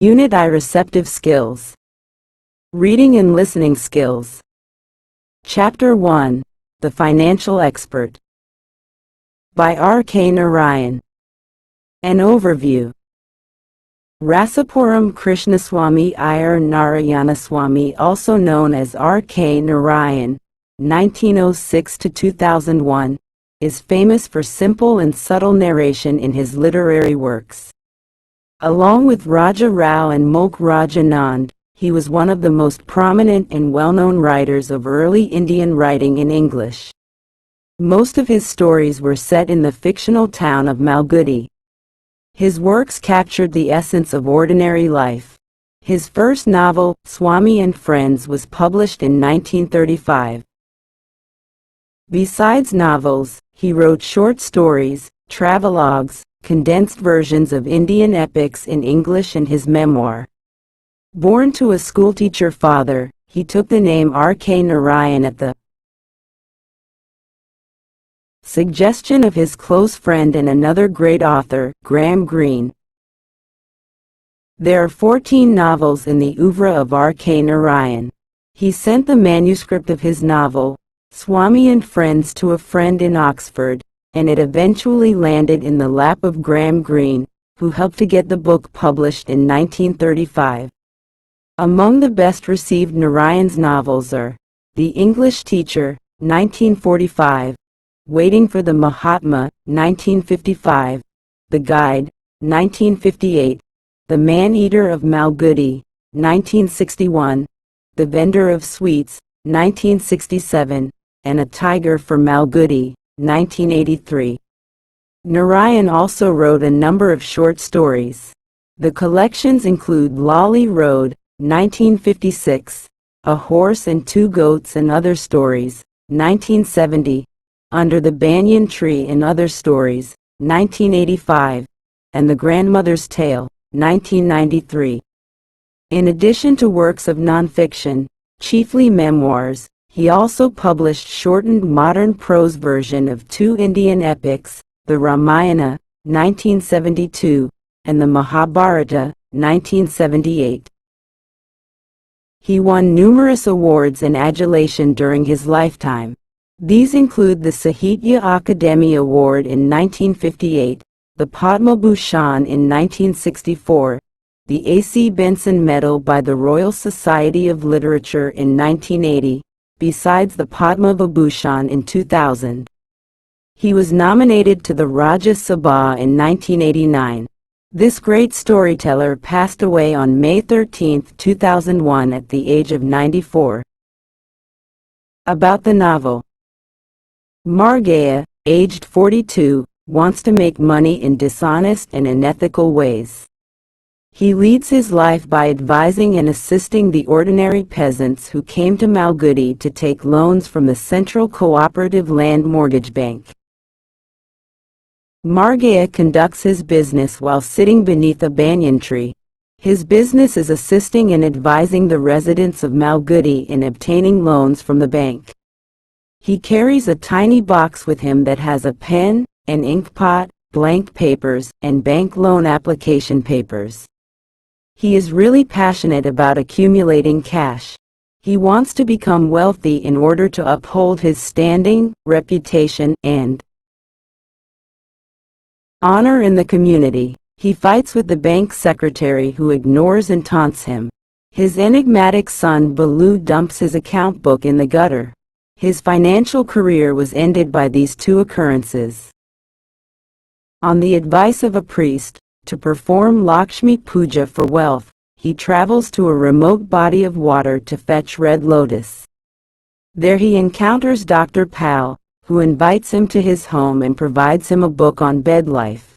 Unit I. Receptive skills. Reading and listening skills. Chapter 1. The Financial Expert. By R. K. Narayan. An overview. Rasipuram Krishnaswamy Iyer Narayanaswamy, also known as R. K. Narayan, 1906–2001, is famous for simple and subtle narration in his literary works. Along with Raja Rao and Molk Rajanand, he was one of the most prominent and well-known writers of early Indian writing in English. Most of his stories were set in the fictional town of Malgudi. His works captured the essence of ordinary life. His first novel, Swami and Friends, was published in 1935. Besides novels, he wrote short stories, travelogues, condensed versions of Indian epics in English, and his memoir. Born to a schoolteacher father, he took the name R. K. Narayan at the suggestion of his close friend and another great author, Graham Greene. There are 14 novels in the oeuvre of R. K. Narayan. He sent the manuscript of his novel, Swami and Friends, to a friend in Oxford, and it eventually landed in the lap of Graham Greene, who helped to get the book published in 1935. Among the best received Narayan's novels are The English Teacher, 1945, Waiting for the Mahatma, 1955, The Guide, 1958, The Man-Eater of Malgudi, 1961, The Vendor of Sweets, 1967, and A Tiger for Malgudi, 1983. Narayan also wrote a number of short stories. The collections include Lolly Road, 1956, A Horse and Two Goats and Other Stories, 1970, Under the Banyan Tree and Other Stories, 1985, and The Grandmother's Tale, 1993. In addition to works of nonfiction, chiefly memoirs, he also published shortened modern prose version of two Indian epics, the Ramayana, 1972, and the Mahabharata, 1978. He won numerous awards and adulation during his lifetime. These include the Sahitya Akademi Award in 1958, the Padma Bhushan in 1964, the A.C. Benson Medal by the Royal Society of Literature in 1980, besides the Padma Vibhushan in 2000. He was nominated to the Rajya Sabha in 1989. This great storyteller passed away on May 13, 2001 at the age of 94. About the novel. Margaya, aged 42, wants to make money in dishonest and unethical ways. He leads his life by advising and assisting the ordinary peasants who came to Malgudi to take loans from the Central Cooperative Land Mortgage Bank. Margaya conducts his business while sitting beneath a banyan tree. His business is assisting and advising the residents of Malgudi in obtaining loans from the bank. He carries a tiny box with him that has a pen, an ink pot, blank papers, and bank loan application papers. He is really passionate about accumulating cash. He wants to become wealthy in order to uphold his standing, reputation, and honor in the community. He fights with the bank secretary who ignores and taunts him. His enigmatic son Balu dumps his account book in the gutter. His financial career was ended by these two occurrences. On the advice of a priest, to perform Lakshmi Puja for wealth, he travels to a remote body of water to fetch red lotus. There he encounters Dr. Pal, who invites him to his home and provides him a book on bed life.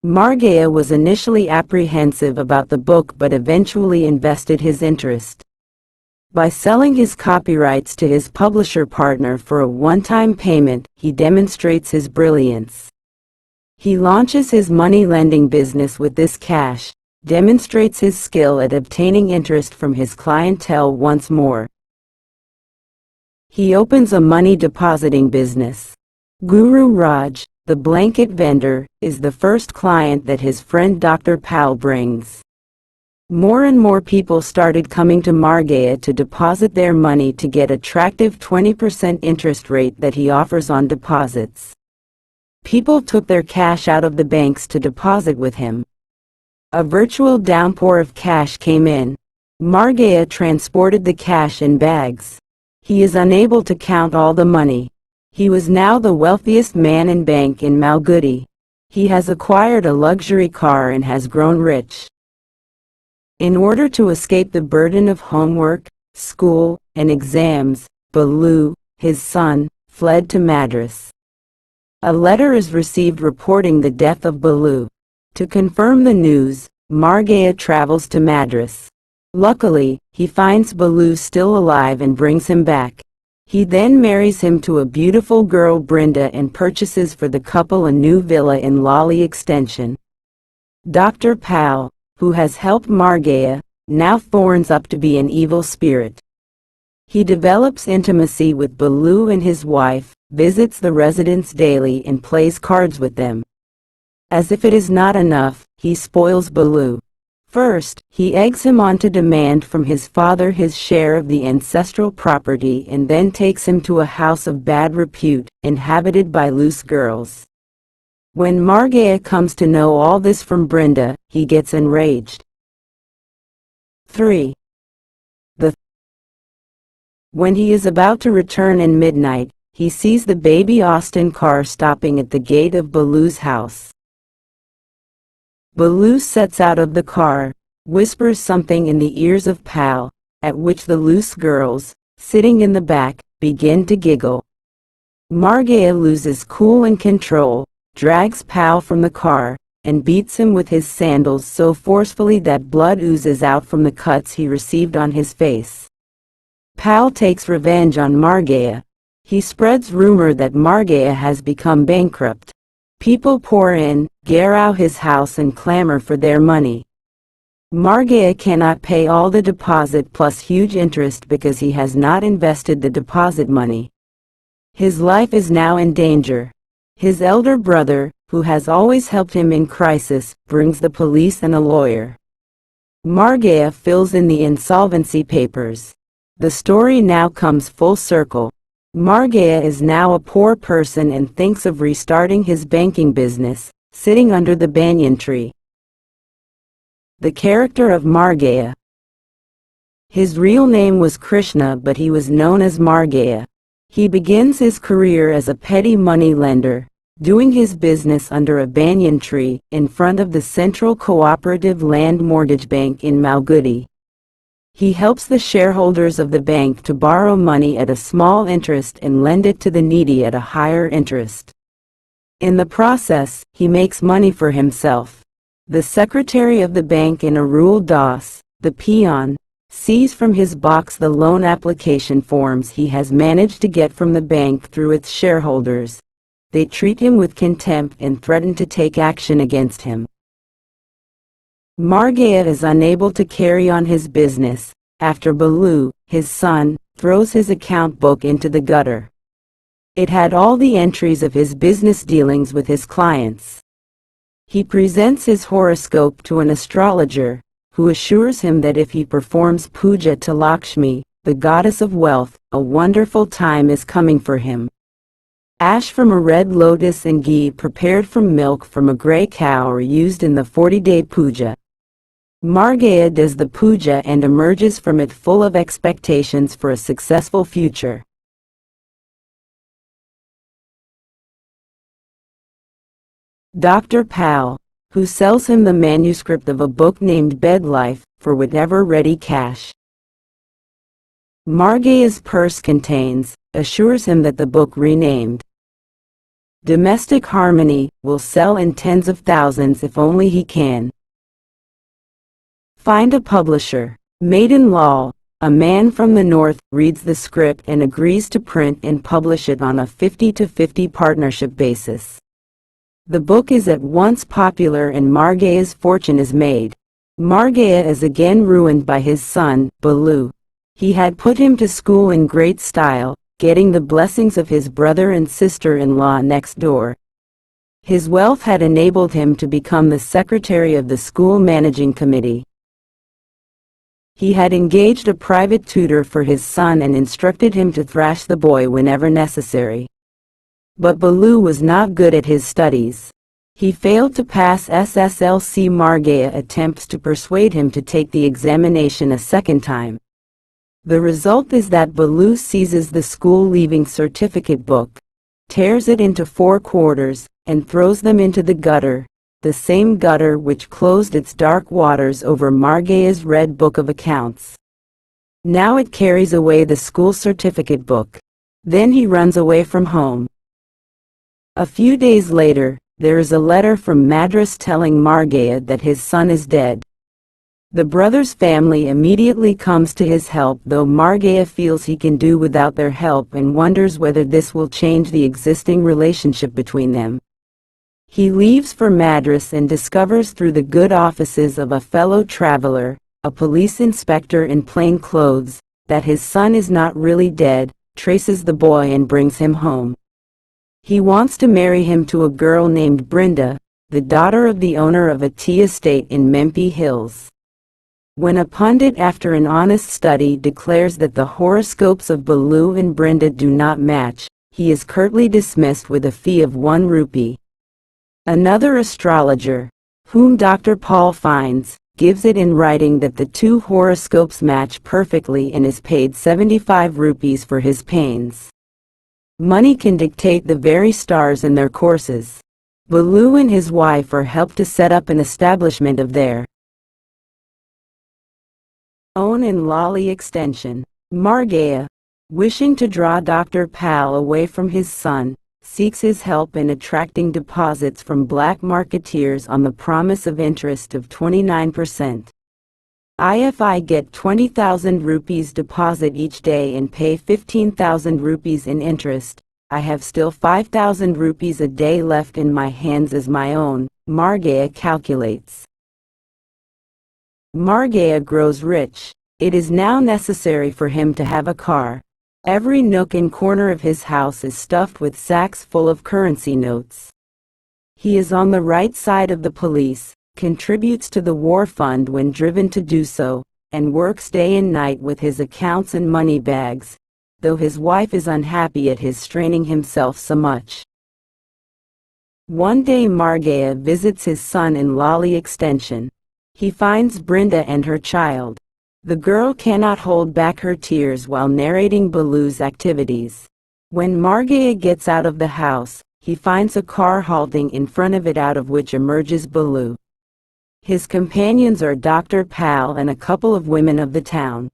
Margaya was initially apprehensive about the book but eventually invested his interest. By selling his copyrights to his publisher partner for a one-time payment, he demonstrates his brilliance. He launches his money-lending business with this cash, demonstrates his skill at obtaining interest from his clientele once more. He opens a money depositing business. Guru Raj, the blanket vendor, is the first client that his friend Dr. Pal brings. More and more people started coming to Margaya to deposit their money to get attractive 20% interest rate that he offers on deposits. People took their cash out of the banks to deposit with him. A virtual downpour of cash came in. Margaya transported the cash in bags. He is unable to count all the money. He was now the wealthiest man in bank in Malgudi. He has acquired a luxury car and has grown rich. In order to escape the burden of homework, school, and exams, Balu, his son, fled to Madras. A letter is received reporting the death of Balu. To confirm the news, Margaya travels to Madras. Luckily, he finds Balu still alive and brings him back. He then marries him to a beautiful girl Brinda and purchases for the couple a new villa in Lali Extension. Dr. Pal, who has helped Margaya, now thorns up to be an evil spirit. He develops intimacy with Balu and his wife, visits the residents daily and plays cards with them. As if it is not enough, he spoils Balu. First, he eggs him on to demand from his father his share of the ancestral property and then takes him to a house of bad repute, inhabited by loose girls. When Margaya comes to know all this from Brinda, he gets enraged. 3. When he is about to return in midnight, he sees the baby Austin car stopping at the gate of Balu's house. Balu sets out of the car, whispers something in the ears of Pal, at which the loose girls, sitting in the back, begin to giggle. Margaya loses cool and control, drags Pal from the car, and beats him with his sandals so forcefully that blood oozes out from the cuts he received on his face. Pal takes revenge on Margaya. He spreads rumor that Margaya has become bankrupt. People pour in, Garau his house and clamor for their money. Margaya cannot pay all the deposit plus huge interest because he has not invested the deposit money. His life is now in danger. His elder brother, who has always helped him in crisis, brings the police and a lawyer. Margaya fills in the insolvency papers. The story now comes full circle. Margaya is now a poor person and thinks of restarting his banking business, sitting under the banyan tree. The character of Margaya. His real name was Krishna, but he was known as Margaya. He begins his career as a petty money lender, doing his business under a banyan tree in front of the Central Cooperative Land Mortgage Bank in Malgudi. He helps the shareholders of the bank to borrow money at a small interest and lend it to the needy at a higher interest. In the process, he makes money for himself. The secretary of the bank in Arul Das, the peon, sees from his box the loan application forms he has managed to get from the bank through its shareholders. They treat him with contempt and threaten to take action against him. Margaya is unable to carry on his business, after Balu, his son, throws his account book into the gutter. It had all the entries of his business dealings with his clients. He presents his horoscope to an astrologer, who assures him that if he performs puja to Lakshmi, the goddess of wealth, a wonderful time is coming for him. Ash from a red lotus and ghee prepared from milk from a grey cow are used in the 40-day puja. Margaya does the puja and emerges from it full of expectations for a successful future. Dr. Pal, who sells him the manuscript of a book named Bed Life, for whatever ready cash. Margaya's purse contains, assures him that the book renamed Domestic Harmony will sell in tens of thousands if only he can. Find a publisher. Maiden Lal, a man from the north, reads the script and agrees to print and publish it on a 50-50 partnership basis. The book is at once popular and Margaya's fortune is made. Margaya is again ruined by his son, Balu. He had put him to school in great style, getting the blessings of his brother and sister-in-law next door. His wealth had enabled him to become the secretary of the school managing committee. He had engaged a private tutor for his son and instructed him to thrash the boy whenever necessary. But Baloo was not good at his studies. He failed to pass SSLC. Margaya attempts to persuade him to take the examination a second time. The result is that Baloo seizes the school-leaving certificate book, tears it into 4 quarters, and throws them into the gutter, the same gutter which closed its dark waters over Margaya's red book of accounts. Now it carries away the school certificate book. Then he runs away from home. A few days later, there is a letter from Madras telling Margaya that his son is dead. The brother's family immediately comes to his help, though Margaya feels he can do without their help and wonders whether this will change the existing relationship between them. He leaves for Madras and discovers through the good offices of a fellow traveler, a police inspector in plain clothes, that his son is not really dead, traces the boy and brings him home. He wants to marry him to a girl named Brinda, the daughter of the owner of a tea estate in Mempi Hills. When a pundit after an honest study declares that the horoscopes of Baloo and Brinda do not match, he is curtly dismissed with a fee of 1 rupee. Another astrologer, whom Dr. Paul finds, gives it in writing that the 2 horoscopes match perfectly and is paid 75 rupees for his pains. Money can dictate the very stars and their courses. Baloo and his wife are helped to set up an establishment of their own in Lali Extension. Margaya, wishing to draw Dr. Pal away from his son, seeks his help in attracting deposits from black marketeers on the promise of interest of 29%. If I get 20,000 rupees deposit each day and pay 15,000 rupees in interest, I have still 5,000 rupees a day left in my hands as my own, Margaya calculates. Margaya grows rich. It is now necessary for him to have a car. Every nook and corner of his house is stuffed with sacks full of currency notes. He is on the right side of the police, contributes to the war fund when driven to do so, and works day and night with his accounts and money bags, though his wife is unhappy at his straining himself so much. One day Margaya visits his son in Lali Extension. He finds Brinda and her child. The girl cannot hold back her tears while narrating Baloo's activities. When Margaya gets out of the house, he finds a car halting in front of it, out of which emerges Baloo. His companions are Dr. Pal and a couple of women of the town.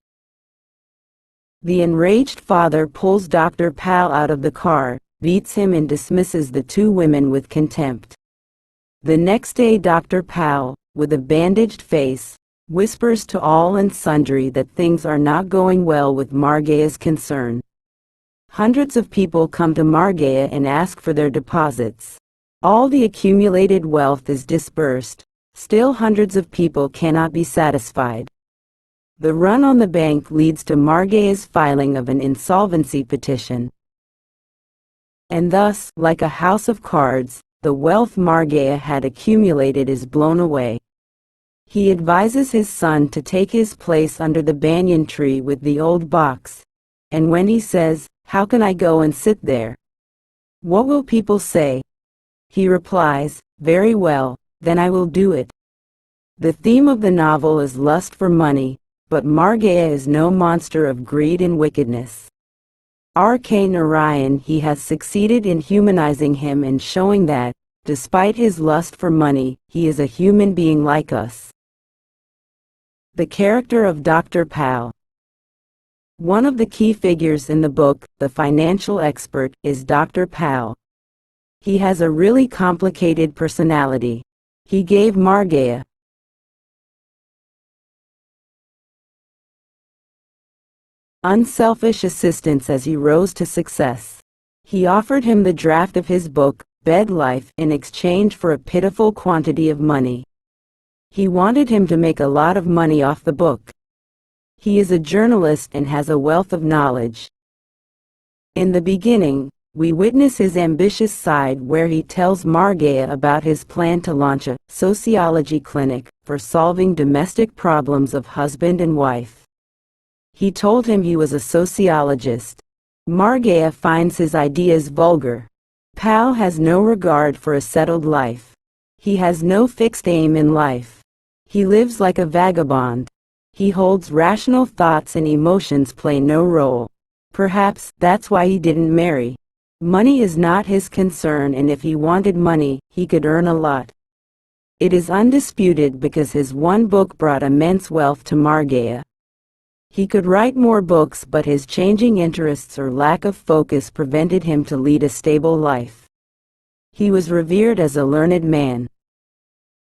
The enraged father pulls Dr. Pal out of the car, beats him and dismisses the 2 women with contempt. The next day Dr. Pal, with a bandaged face, whispers to all and sundry that things are not going well with Margaya's concern. Hundreds of people come to Margaya and ask for their deposits. All the accumulated wealth is disbursed. Still hundreds of people cannot be satisfied. The run on the bank leads to Margaya's filing of an insolvency petition. And thus, like a house of cards, the wealth Margaya had accumulated is blown away. He advises his son to take his place under the banyan tree with the old box. And when he says, "How can I go and sit there? What will people say?" he replies, "Very well, then I will do it." The theme of the novel is lust for money, but Margaya is no monster of greed and wickedness. R.K. Narayan, he has succeeded in humanizing him and showing that, despite his lust for money, he is a human being like us. The character of Dr. Pal. One of the key figures in the book, The Financial Expert, is Dr. Pal. He has a really complicated personality. He gave Margaya unselfish assistance as he rose to success. He offered him the draft of his book, Bed Life, in exchange for a pitiful quantity of money. He wanted him to make a lot of money off the book. He is a journalist and has a wealth of knowledge. In the beginning, we witness his ambitious side where he tells Margaya about his plan to launch a sociology clinic for solving domestic problems of husband and wife. He told him he was a sociologist. Margaya finds his ideas vulgar. Pal has no regard for a settled life. He has no fixed aim in life. He lives like a vagabond. He holds rational thoughts and emotions play no role. Perhaps that's why he didn't marry. Money is not his concern, and if he wanted money, he could earn a lot. It is undisputed because his one book brought immense wealth to Margaya. He could write more books, but his changing interests or lack of focus prevented him to lead a stable life. He was revered as a learned man.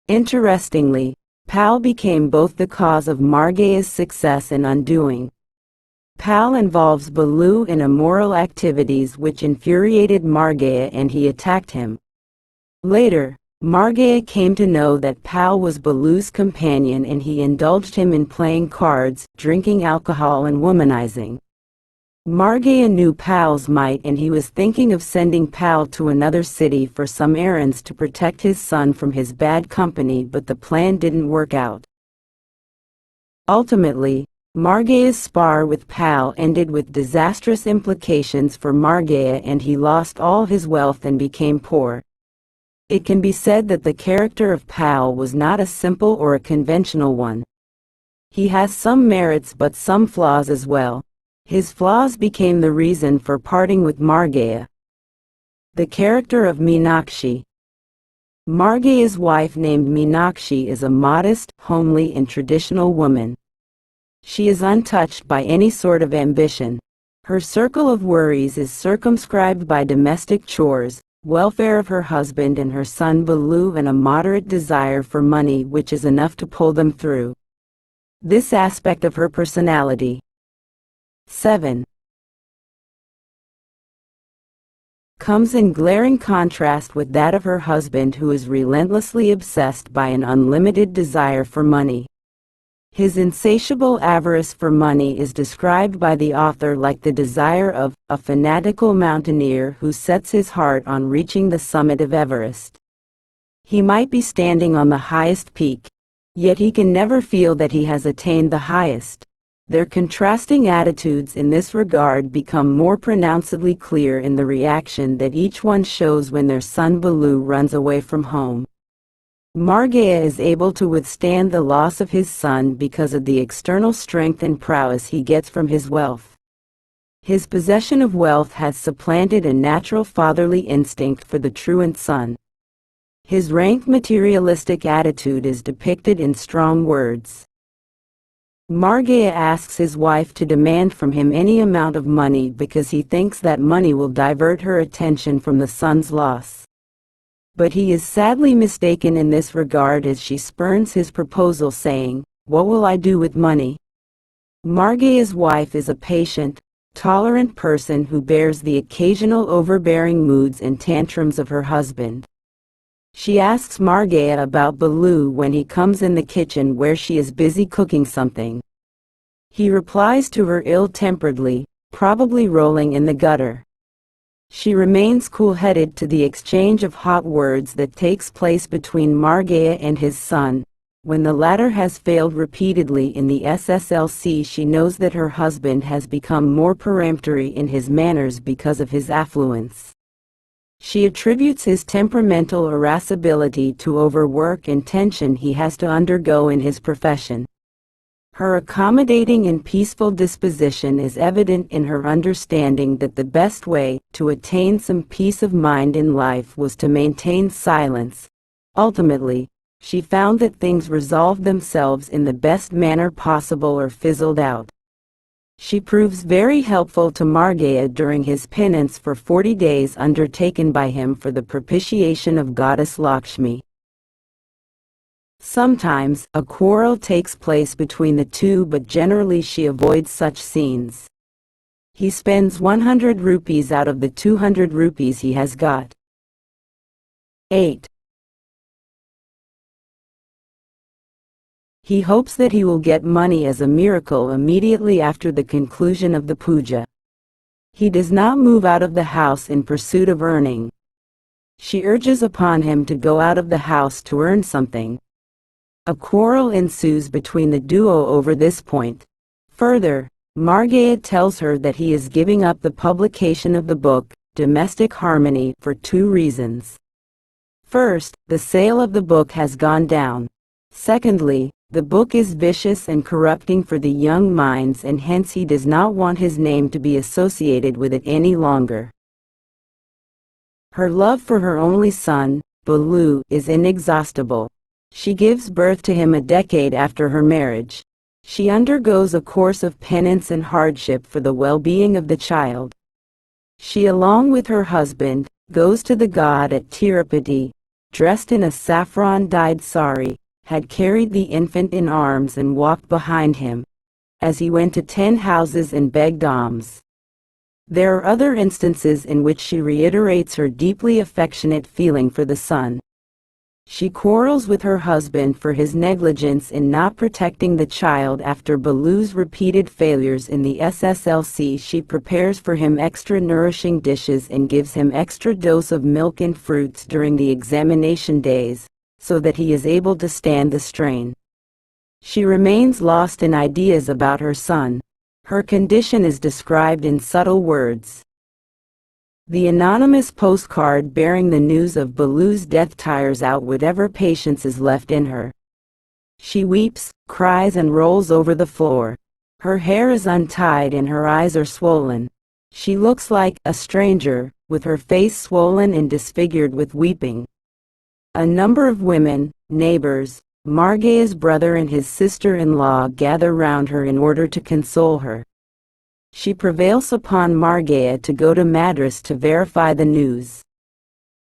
Interestingly, Pal became both the cause of Margaya's success and undoing. Pal involves Baloo in immoral activities which infuriated Margaya and he attacked him. Later, Margaya came to know that Pal was Baloo's companion and he indulged him in playing cards, drinking alcohol and womanizing. Margaya knew Pal's might and he was thinking of sending Pal to another city for some errands to protect his son from his bad company, but the plan didn't work out. Ultimately, Margaya's spar with Pal ended with disastrous implications for Margaya and he lost all his wealth and became poor. It can be said that the character of Pal was not a simple or a conventional one. He has some merits but some flaws as well. His flaws became the reason for parting with Margaya. The character of Meenakshi. Margaya's wife named Meenakshi is a modest, homely and traditional woman. She is untouched by any sort of ambition. Her circle of worries is circumscribed by domestic chores, welfare of her husband and her son Baloo, and a moderate desire for money which is enough to pull them through. This aspect of her personality 7. Comes in glaring contrast with that of her husband, who is relentlessly obsessed by an unlimited desire for money. His insatiable avarice for money is described by the author like the desire of a fanatical mountaineer who sets his heart on reaching the summit of Everest. He might be standing on the highest peak, yet he can never feel that he has attained the highest. Their contrasting attitudes in this regard become more pronouncedly clear in the reaction that each one shows when their son Baloo runs away from home. Margaya is able to withstand the loss of his son because of the external strength and prowess he gets from his wealth. His possession of wealth has supplanted a natural fatherly instinct for the truant son. His rank materialistic attitude is depicted in strong words. Margaya asks his wife to demand from him any amount of money because he thinks that money will divert her attention from the son's loss. But he is sadly mistaken in this regard, as she spurns his proposal, saying, "What will I do with money?" Margaya's wife is a patient, tolerant person who bears the occasional overbearing moods and tantrums of her husband. She asks Margaya about Baloo when he comes in the kitchen where she is busy cooking something. He replies to her ill-temperedly, probably rolling in the gutter. She remains cool-headed to the exchange of hot words that takes place between Margaya and his son. When the latter has failed repeatedly in the SSLC, she knows that her husband has become more peremptory in his manners because of his affluence. She attributes his temperamental irascibility to overwork and tension he has to undergo in his profession. Her accommodating and peaceful disposition is evident in her understanding that the best way to attain some peace of mind in life was to maintain silence. Ultimately, she found that things resolved themselves in the best manner possible or fizzled out. She proves very helpful to Margaya during his penance for 40 days undertaken by him for the propitiation of goddess Lakshmi. Sometimes a quarrel takes place between the two, but generally she avoids such scenes. He spends 100 rupees out of the 200 rupees he has got. 8. He hopes that he will get money as a miracle immediately after the conclusion of the puja. He does not move out of the house in pursuit of earning. She urges upon him to go out of the house to earn something. A quarrel ensues between the duo over this point. Further, Margaya tells her that he is giving up the publication of the book, Domestic Harmony, for two reasons. First, the sale of the book has gone down. Secondly, the book is vicious and corrupting for the young minds, and hence he does not want his name to be associated with it any longer. Her love for her only son, Baloo, is inexhaustible. She gives birth to him a decade after her marriage. She undergoes a course of penance and hardship for the well-being of the child. She, along with her husband, goes to the god at Tirupati, dressed in a saffron-dyed sari, had carried the infant in arms and walked behind him, as he went to 10 houses and begged alms. There are other instances in which she reiterates her deeply affectionate feeling for the son. She quarrels with her husband for his negligence in not protecting the child after Baloo's repeated failures in the SSLC. She prepares for him extra nourishing dishes and gives him extra dose of milk and fruits during the examination days, so that he is able to stand the strain. She remains lost in ideas about her son. Her condition is described in subtle words. The anonymous postcard bearing the news of Baloo's death tires out whatever patience is left in her. She weeps, cries, and rolls over the floor. Her hair is untied and her eyes are swollen. She looks like a stranger, with her face swollen and disfigured with weeping. A number of women, neighbors, Margaya's brother and his sister-in-law gather round her in order to console her. She prevails upon Margaya to go to Madras to verify the news.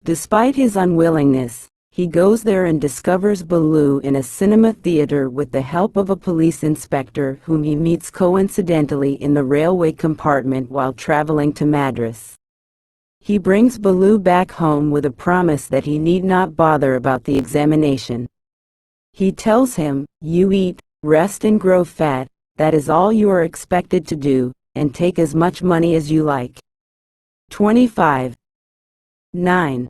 Despite his unwillingness, he goes there and discovers Baloo in a cinema theater with the help of a police inspector whom he meets coincidentally in the railway compartment while traveling to Madras. He brings Baloo back home with a promise that he need not bother about the examination. He tells him, "You eat, rest and grow fat, that is all you are expected to do, and take as much money as you like." 25:9.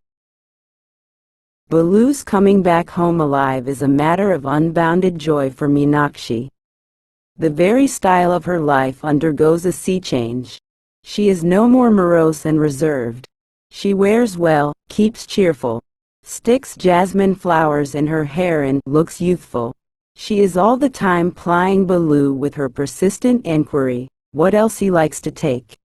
Baloo's coming back home alive is a matter of unbounded joy for Meenakshi. The very style of her life undergoes a sea change. She is no more morose and reserved. She wears well, keeps cheerful, sticks jasmine flowers in her hair and looks youthful. She is all the time plying Baloo with her persistent inquiry, what else he likes to take.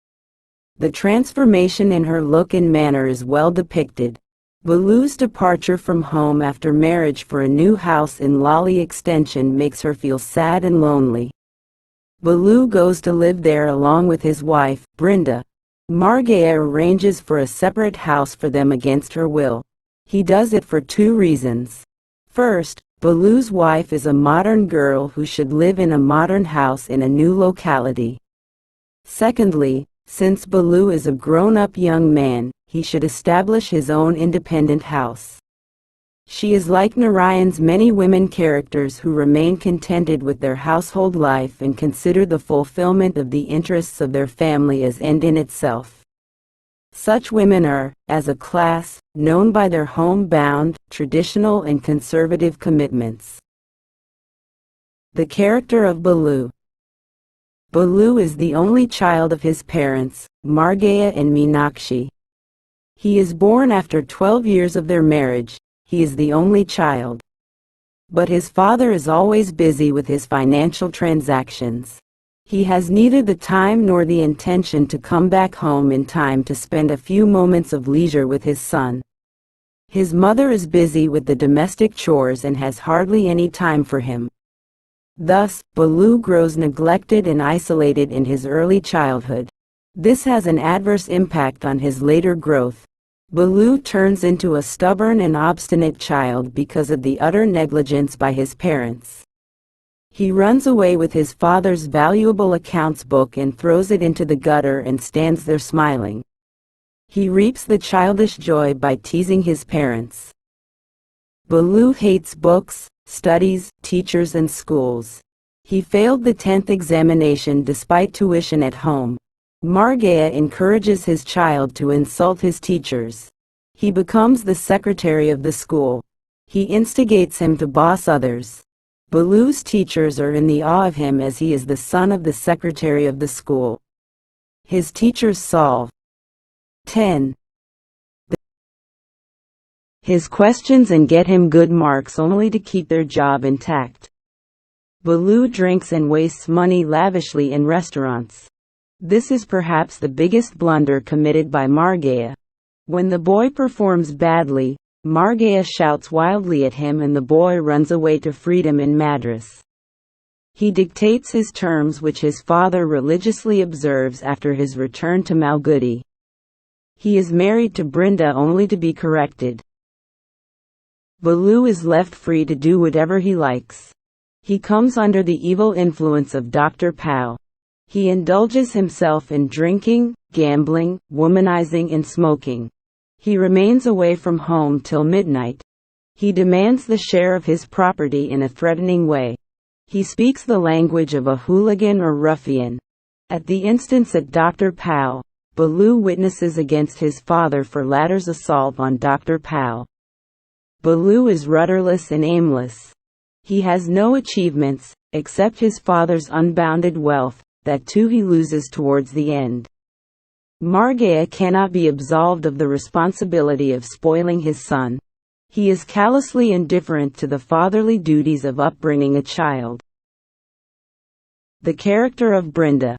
The transformation in her look and manner is well depicted. Baloo's departure from home after marriage for a new house in Lali Extension makes her feel sad and lonely. Baloo goes to live there along with his wife, Brinda. Margaya arranges for a separate house for them against her will. He does it for two reasons. First, Baloo's wife is a modern girl who should live in a modern house in a new locality. Secondly, since Baloo is a grown-up young man, he should establish his own independent house. She is like Narayan's many women characters who remain contented with their household life and consider the fulfillment of the interests of their family as end in itself. Such women are, as a class, known by their home-bound, traditional and conservative commitments. The character of Baloo. Baloo is the only child of his parents, Margaya and Meenakshi. He is born after 12 years of their marriage. He is the only child. But his father is always busy with his financial transactions. He has neither the time nor the intention to come back home in time to spend a few moments of leisure with his son. His mother is busy with the domestic chores and has hardly any time for him. Thus, Baloo grows neglected and isolated in his early childhood. This has an adverse impact on his later growth. Baloo turns into a stubborn and obstinate child because of the utter negligence by his parents. He runs away with his father's valuable accounts book and throws it into the gutter and stands there smiling. He reaps the childish joy by teasing his parents. Baloo hates books, studies, teachers and schools. He failed the 10th examination despite tuition at home. Margaya encourages his child to insult his teachers. He becomes the secretary of the school. He instigates him to boss others. Baloo's teachers are in the awe of him as he is the son of the secretary of the school. His teachers solve 10. his questions and get him good marks only to keep their job intact. Baloo drinks and wastes money lavishly in restaurants. This is perhaps the biggest blunder committed by Margaya. When the boy performs badly, Margaya shouts wildly at him and the boy runs away to freedom in Madras. He dictates his terms which his father religiously observes after his return to Malgudi. He is married to Brinda only to be corrected. Baloo is left free to do whatever he likes. He comes under the evil influence of Dr. Pal. He indulges himself in drinking, gambling, womanizing and smoking. He remains away from home till midnight. He demands the share of his property in a threatening way. He speaks the language of a hooligan or ruffian. At the instance of Dr. Pal, Baloo witnesses against his father for latter's assault on Dr. Pal. Baloo is rudderless and aimless. He has no achievements, except his father's unbounded wealth, that too he loses towards the end. Margaya cannot be absolved of the responsibility of spoiling his son. He is callously indifferent to the fatherly duties of upbringing a child. The character of Brinda.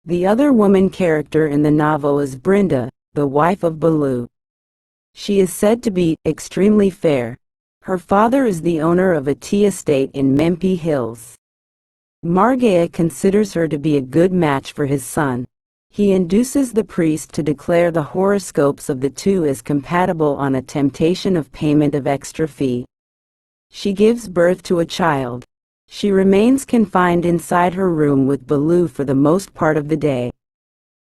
The other woman character in the novel is Brinda, the wife of Baloo. She is said to be extremely fair. Her father is the owner of a tea estate in Mempi Hills. Margaya considers her to be a good match for his son. He induces the priest to declare the horoscopes of the two as compatible on a temptation of payment of extra fee. She gives birth to a child. She remains confined inside her room with Baloo for the most part of the day.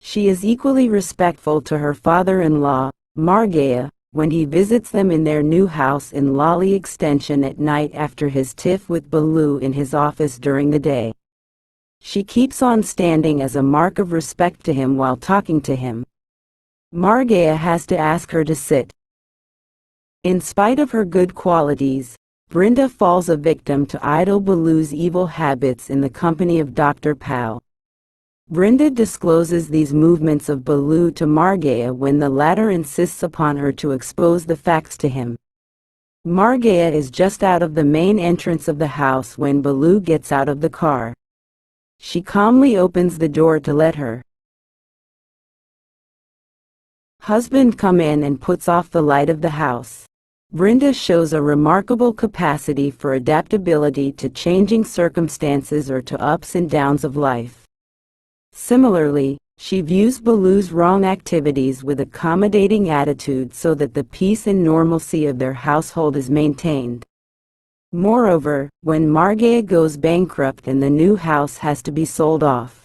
She is equally respectful to her father-in-law, Margaya, when he visits them in their new house in Lali Extension at night after his tiff with Baloo in his office during the day. She keeps on standing as a mark of respect to him while talking to him. Margaya has to ask her to sit. In spite of her good qualities, Brinda falls a victim to idle Baloo's evil habits in the company of Dr. Pal. Brinda discloses these movements of Baloo to Margaya when the latter insists upon her to expose the facts to him. Margaya is just out of the main entrance of the house when Baloo gets out of the car. She calmly opens the door to let her husband come in and puts off the light of the house. Brinda shows a remarkable capacity for adaptability to changing circumstances or to ups and downs of life. Similarly, she views Baloo's wrong activities with accommodating attitude so that the peace and normalcy of their household is maintained. Moreover, when Margaya goes bankrupt and the new house has to be sold off,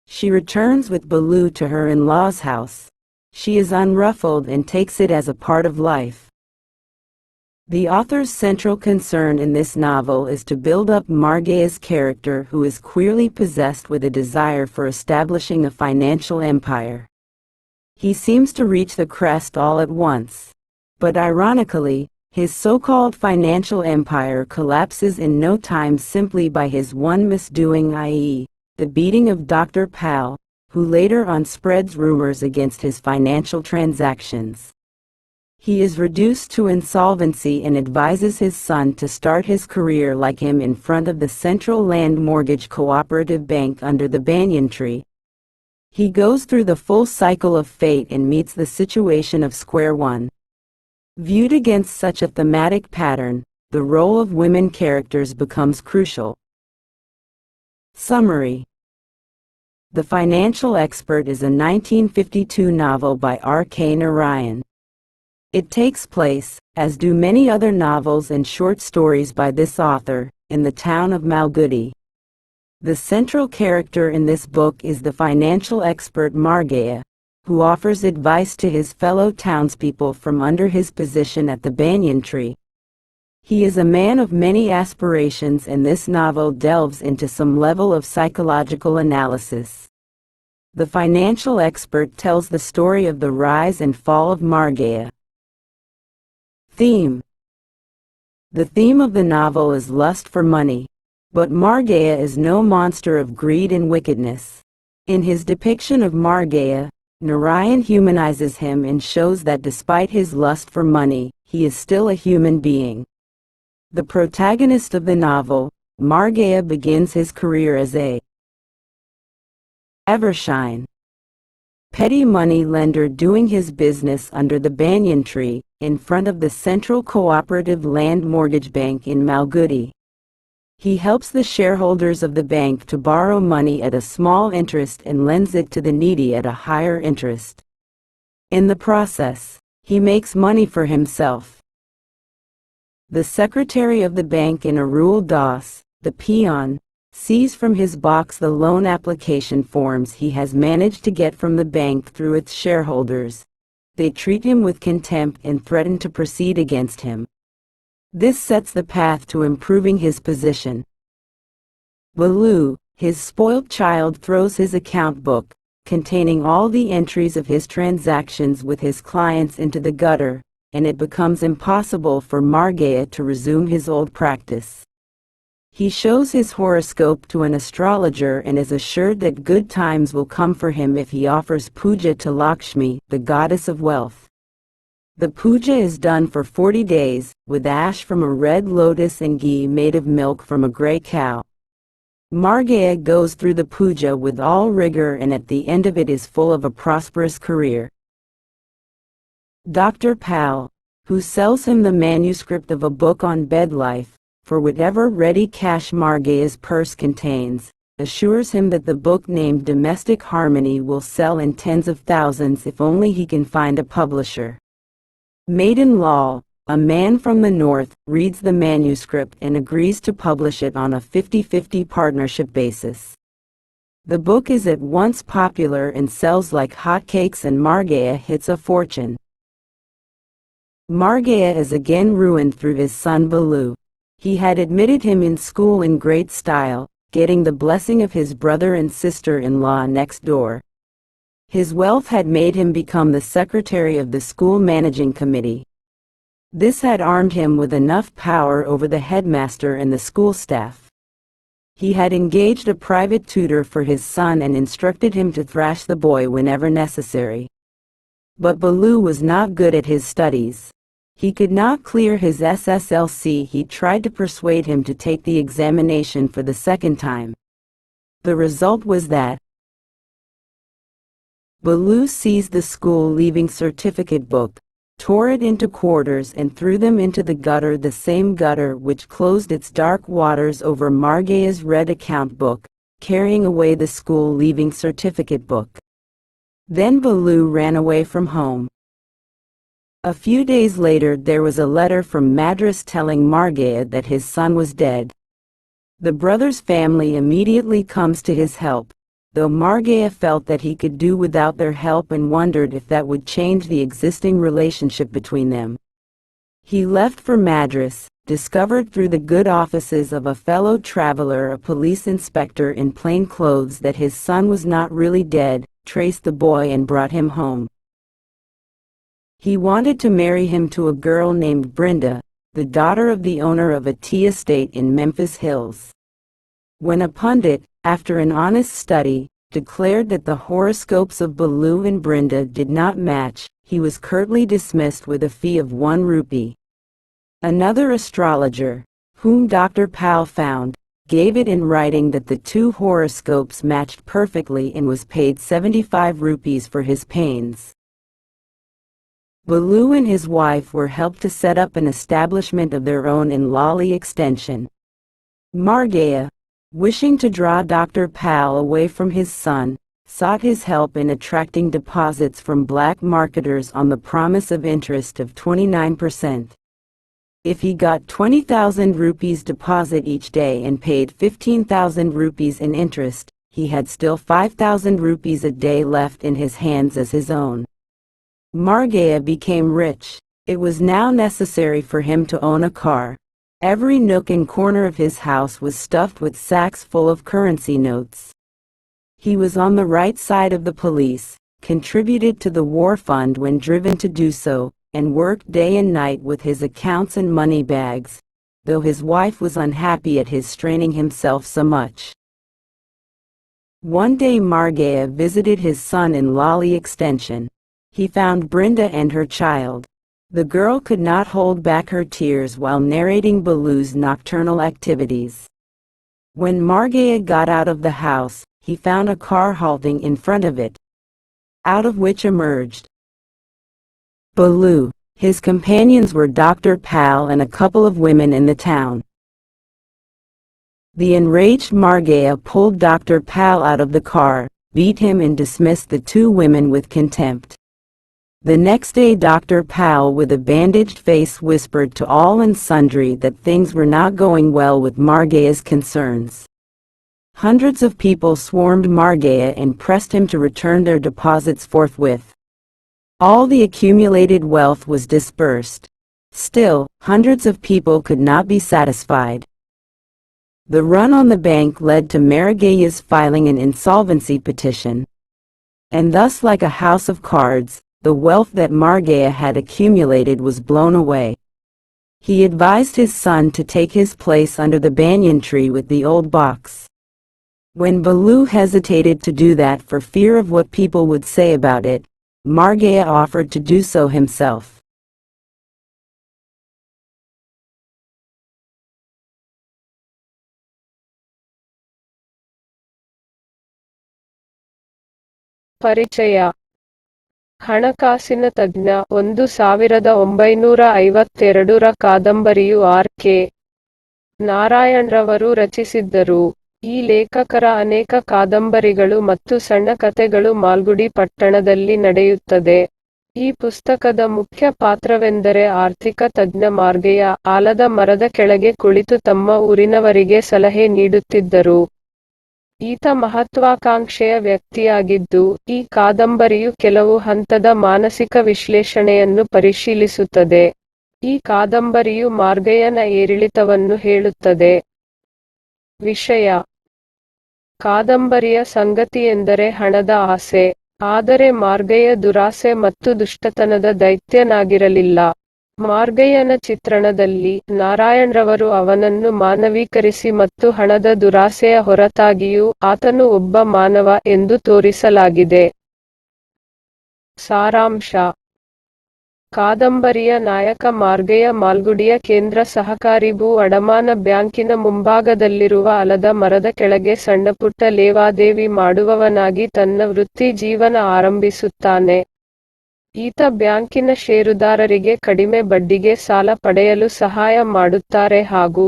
she returns with Baloo to her in-laws' house. She is unruffled and takes it as a part of life. The author's central concern in this novel is to build up Margaya's character, who is queerly possessed with a desire for establishing a financial empire. He seems to reach the crest all at once. But ironically, his so-called financial empire collapses in no time simply by his one misdoing, i.e., the beating of Dr. Pal, who later on spreads rumors against his financial transactions. He is reduced to insolvency and advises his son to start his career like him in front of the Central Land Mortgage Cooperative Bank under the banyan tree. He goes through the full cycle of fate and meets the situation of square one. Viewed against such a thematic pattern, the role of women characters becomes crucial. Summary. The Financial Expert is a 1952 novel by R.K. Narayan. It takes place, as do many other novels and short stories by this author, in the town of Malgudi. The central character in this book is the financial expert Margaya, who offers advice to his fellow townspeople from under his position at the banyan tree. He is a man of many aspirations, and this novel delves into some level of psychological analysis. The financial expert tells the story of the rise and fall of Margaya. Theme. The theme of the novel is lust for money, but Margaya is no monster of greed and wickedness. In his depiction of Margaya, Narayan humanizes him and shows that despite his lust for money, he is still a human being. The protagonist of the novel, Margaya, begins his career as a Evershine petty money lender doing his business under the banyan tree in front of the Central Cooperative Land Mortgage Bank in Malgudi. He helps the shareholders of the bank to borrow money at a small interest and lends it to the needy at a higher interest. In the process, he makes money for himself. The secretary of the bank in Arul Das, the peon, sees from his box the loan application forms he has managed to get from the bank through its shareholders. They treat him with contempt and threaten to proceed against him. This sets the path to improving his position. Balu, his spoilt child, throws his account book, containing all the entries of his transactions with his clients, into the gutter, and it becomes impossible for Margaya to resume his old practice. He shows his horoscope to an astrologer and is assured that good times will come for him if he offers puja to Lakshmi, the goddess of wealth. The puja is done for 40 days, with ash from a red lotus and ghee made of milk from a gray cow. Margaya goes through the puja with all rigor and at the end of it is full of a prosperous career. Dr. Pal, who sells him the manuscript of a book on bed life, for whatever ready cash Margaya's purse contains, assures him that the book named Domestic Harmony will sell in tens of thousands if only he can find a publisher. Maiden Lal, a man from the north, reads the manuscript and agrees to publish it on a 50-50 partnership basis. The book is at once popular and sells like hotcakes, and Margaya hits a fortune. Margaya is again ruined through his son Balu. He had admitted him in school in great style, getting the blessing of his brother and sister-in-law next door. His wealth had made him become the secretary of the school managing committee. This had armed him with enough power over the headmaster and the school staff. He had engaged a private tutor for his son and instructed him to thrash the boy whenever necessary. But Balu was not good at his studies. He could not clear his SSLC. He tried to persuade him to take the examination for the second time. The result was that Balu seized the school leaving certificate book, tore it into quarters and threw them into the gutter, the same gutter which closed its dark waters over Margaya's red account book, carrying away the school leaving certificate book. Then Balu ran away from home. A few days later there was a letter from Madras telling Margaya that his son was dead. The brother's family immediately comes to his help, though Margaya felt that he could do without their help and wondered if that would change the existing relationship between them. He left for Madras, discovered through the good offices of a fellow traveler, a police inspector in plain clothes, that his son was not really dead, traced the boy and brought him home. He wanted to marry him to a girl named Brinda, the daughter of the owner of a tea estate in Memphis Hills. When a pundit, after an honest study, declared that the horoscopes of Balu and Brinda did not match, he was curtly dismissed with a fee of 1 rupee. Another astrologer, whom Dr. Pal found, gave it in writing that the two horoscopes matched perfectly and was paid 75 rupees for his pains. Balu and his wife were helped to set up an establishment of their own in Lali Extension. Margaya, wishing to draw Dr. Pal away from his son, sought his help in attracting deposits from black marketers on the promise of interest of 29%. If he got 20,000 rupees deposit each day and paid 15,000 rupees in interest, he had still 5,000 rupees a day left in his hands as his own. Margaya became rich. It was now necessary for him to own a car. Every nook and corner of his house was stuffed with sacks full of currency notes. He was on the right side of the police, contributed to the war fund when driven to do so, and worked day and night with his accounts and money bags, though his wife was unhappy at his straining himself so much. One day Margaya visited his son in Lally Extension. He found Brinda and her child. The girl could not hold back her tears while narrating Balu's nocturnal activities. When Margaya got out of the house, he found a car halting in front of it, out of which emerged Balu. His companions were Dr. Pal and a couple of women in the town. The enraged Margaya pulled Dr. Pal out of the car, beat him and dismissed the two women with contempt. The next day Dr. Pal with a bandaged face whispered to all and sundry that things were not going well with Margaya's concerns. Hundreds of people swarmed Margaya and pressed him to return their deposits forthwith. All the accumulated wealth was dispersed. Still, hundreds of people could not be satisfied. The run on the bank led to Margaya's filing an insolvency petition. And thus, like a house of cards, the wealth that Margaya had accumulated was blown away. He advised his son to take his place under the banyan tree with the old box. When Balu hesitated to do that for fear of what people would say about it, Margaya offered to do so himself. ಪರಿಚಯ. ಹಣಕಾಸಿನ ತಜ್ಞ 1952ರ ಕಾದಂಬರಿಯು R. K. ನಾರಾಯಣರವರು ರಚಿಸಿದ್ದರು. ಈ ಲೇಖಕರ ಅನೇಕ ಕಾದಂಬರಿಗಳು ಮತ್ತು ಸಣ್ಣ ಕಥೆಗಳು ಮಾಲ್ಗುಡಿ ಪಟ್ಟಣದಲ್ಲಿ ನಡೆಯುತ್ತದೆ. ಈ ಪುಸ್ತಕದ ಮುಖ್ಯ ಪಾತ್ರವೆಂದರೆ ಆರ್ಥಿಕ ತಜ್ಞ ಮಾರ್ಗಯ. ಆಲದ ಮರದ ಕೆಳಗೆ ಕುಳಿತು ತಮ್ಮ ಊರಿನವರಿಗೆ ಸಲಹೆ ನೀಡುತ್ತಿದ್ದರು. ಈತ ಮಹತ್ವಾಕಾಂಕ್ಷೆಯ ವ್ಯಕ್ತಿಯಾಗಿದ್ದು, ಈ ಕಾದಂಬರಿಯು ಕೆಲವು ಹಂತದ ಮಾನಸಿಕ ವಿಶ್ಲೇಷಣೆಯನ್ನು ಪರಿಶೀಲಿಸುತ್ತದೆ. ಈ ಕಾದಂಬರಿಯು ಮಾರ್ಗಯನ ಏರಿಳಿತವನ್ನು ಹೇಳುತ್ತದೆ. ವಿಷಯ: ಕಾದಂಬರಿಯ ಸಂಗತಿಯೆಂದರೆ ಹಣದ ಆಸೆ. ಆದರೆ ಮಾರ್ಗಯ ದುರಾಸೆ ಮತ್ತು ದುಷ್ಟತನದ ದೈತ್ಯನಾಗಿರಲಿಲ್ಲ. ಮಾರ್ಗಯನ ಚಿತ್ರಣದಲ್ಲಿ, ನಾರಾಯಣರವರು ಅವನನ್ನು ಮಾನವೀಕರಿಸಿ ಮತ್ತು ಹಣದ ದುರಾಸೆಯ ಹೊರತಾಗಿಯೂ ಆತನು ಒಬ್ಬ ಮಾನವ ಎಂದು ತೋರಿಸಲಾಗಿದೆ. ಸಾರಾಂಶ: ಕಾದಂಬರಿಯ ನಾಯಕ ಮಾರ್ಗಯ ಮಾಲ್ಗುಡಿಯ ಕೇಂದ್ರ ಸಹಕಾರಿ ಭೂ ಅಡಮಾನ ಬ್ಯಾಂಕಿನ ಮುಂಭಾಗದಲ್ಲಿರುವ ಆಲದ ಮರದ ಕೆಳಗೆ ಸಣ್ಣಪುಟ್ಟ ಲೇವಾದೇವಿ ಮಾಡುವವನಾಗಿ ತನ್ನ ವೃತ್ತಿ ಜೀವನ ಆರಂಭಿಸುತ್ತಾನೆ. ಈತ ಬ್ಯಾಂಕಿನ ಷೇರುದಾರರಿಗೆ ಕಡಿಮೆ ಬಡ್ಡಿಗೆ ಸಾಲ ಪಡೆಯಲು ಸಹಾಯ ಮಾಡುತ್ತಾರೆ ಹಾಗೂ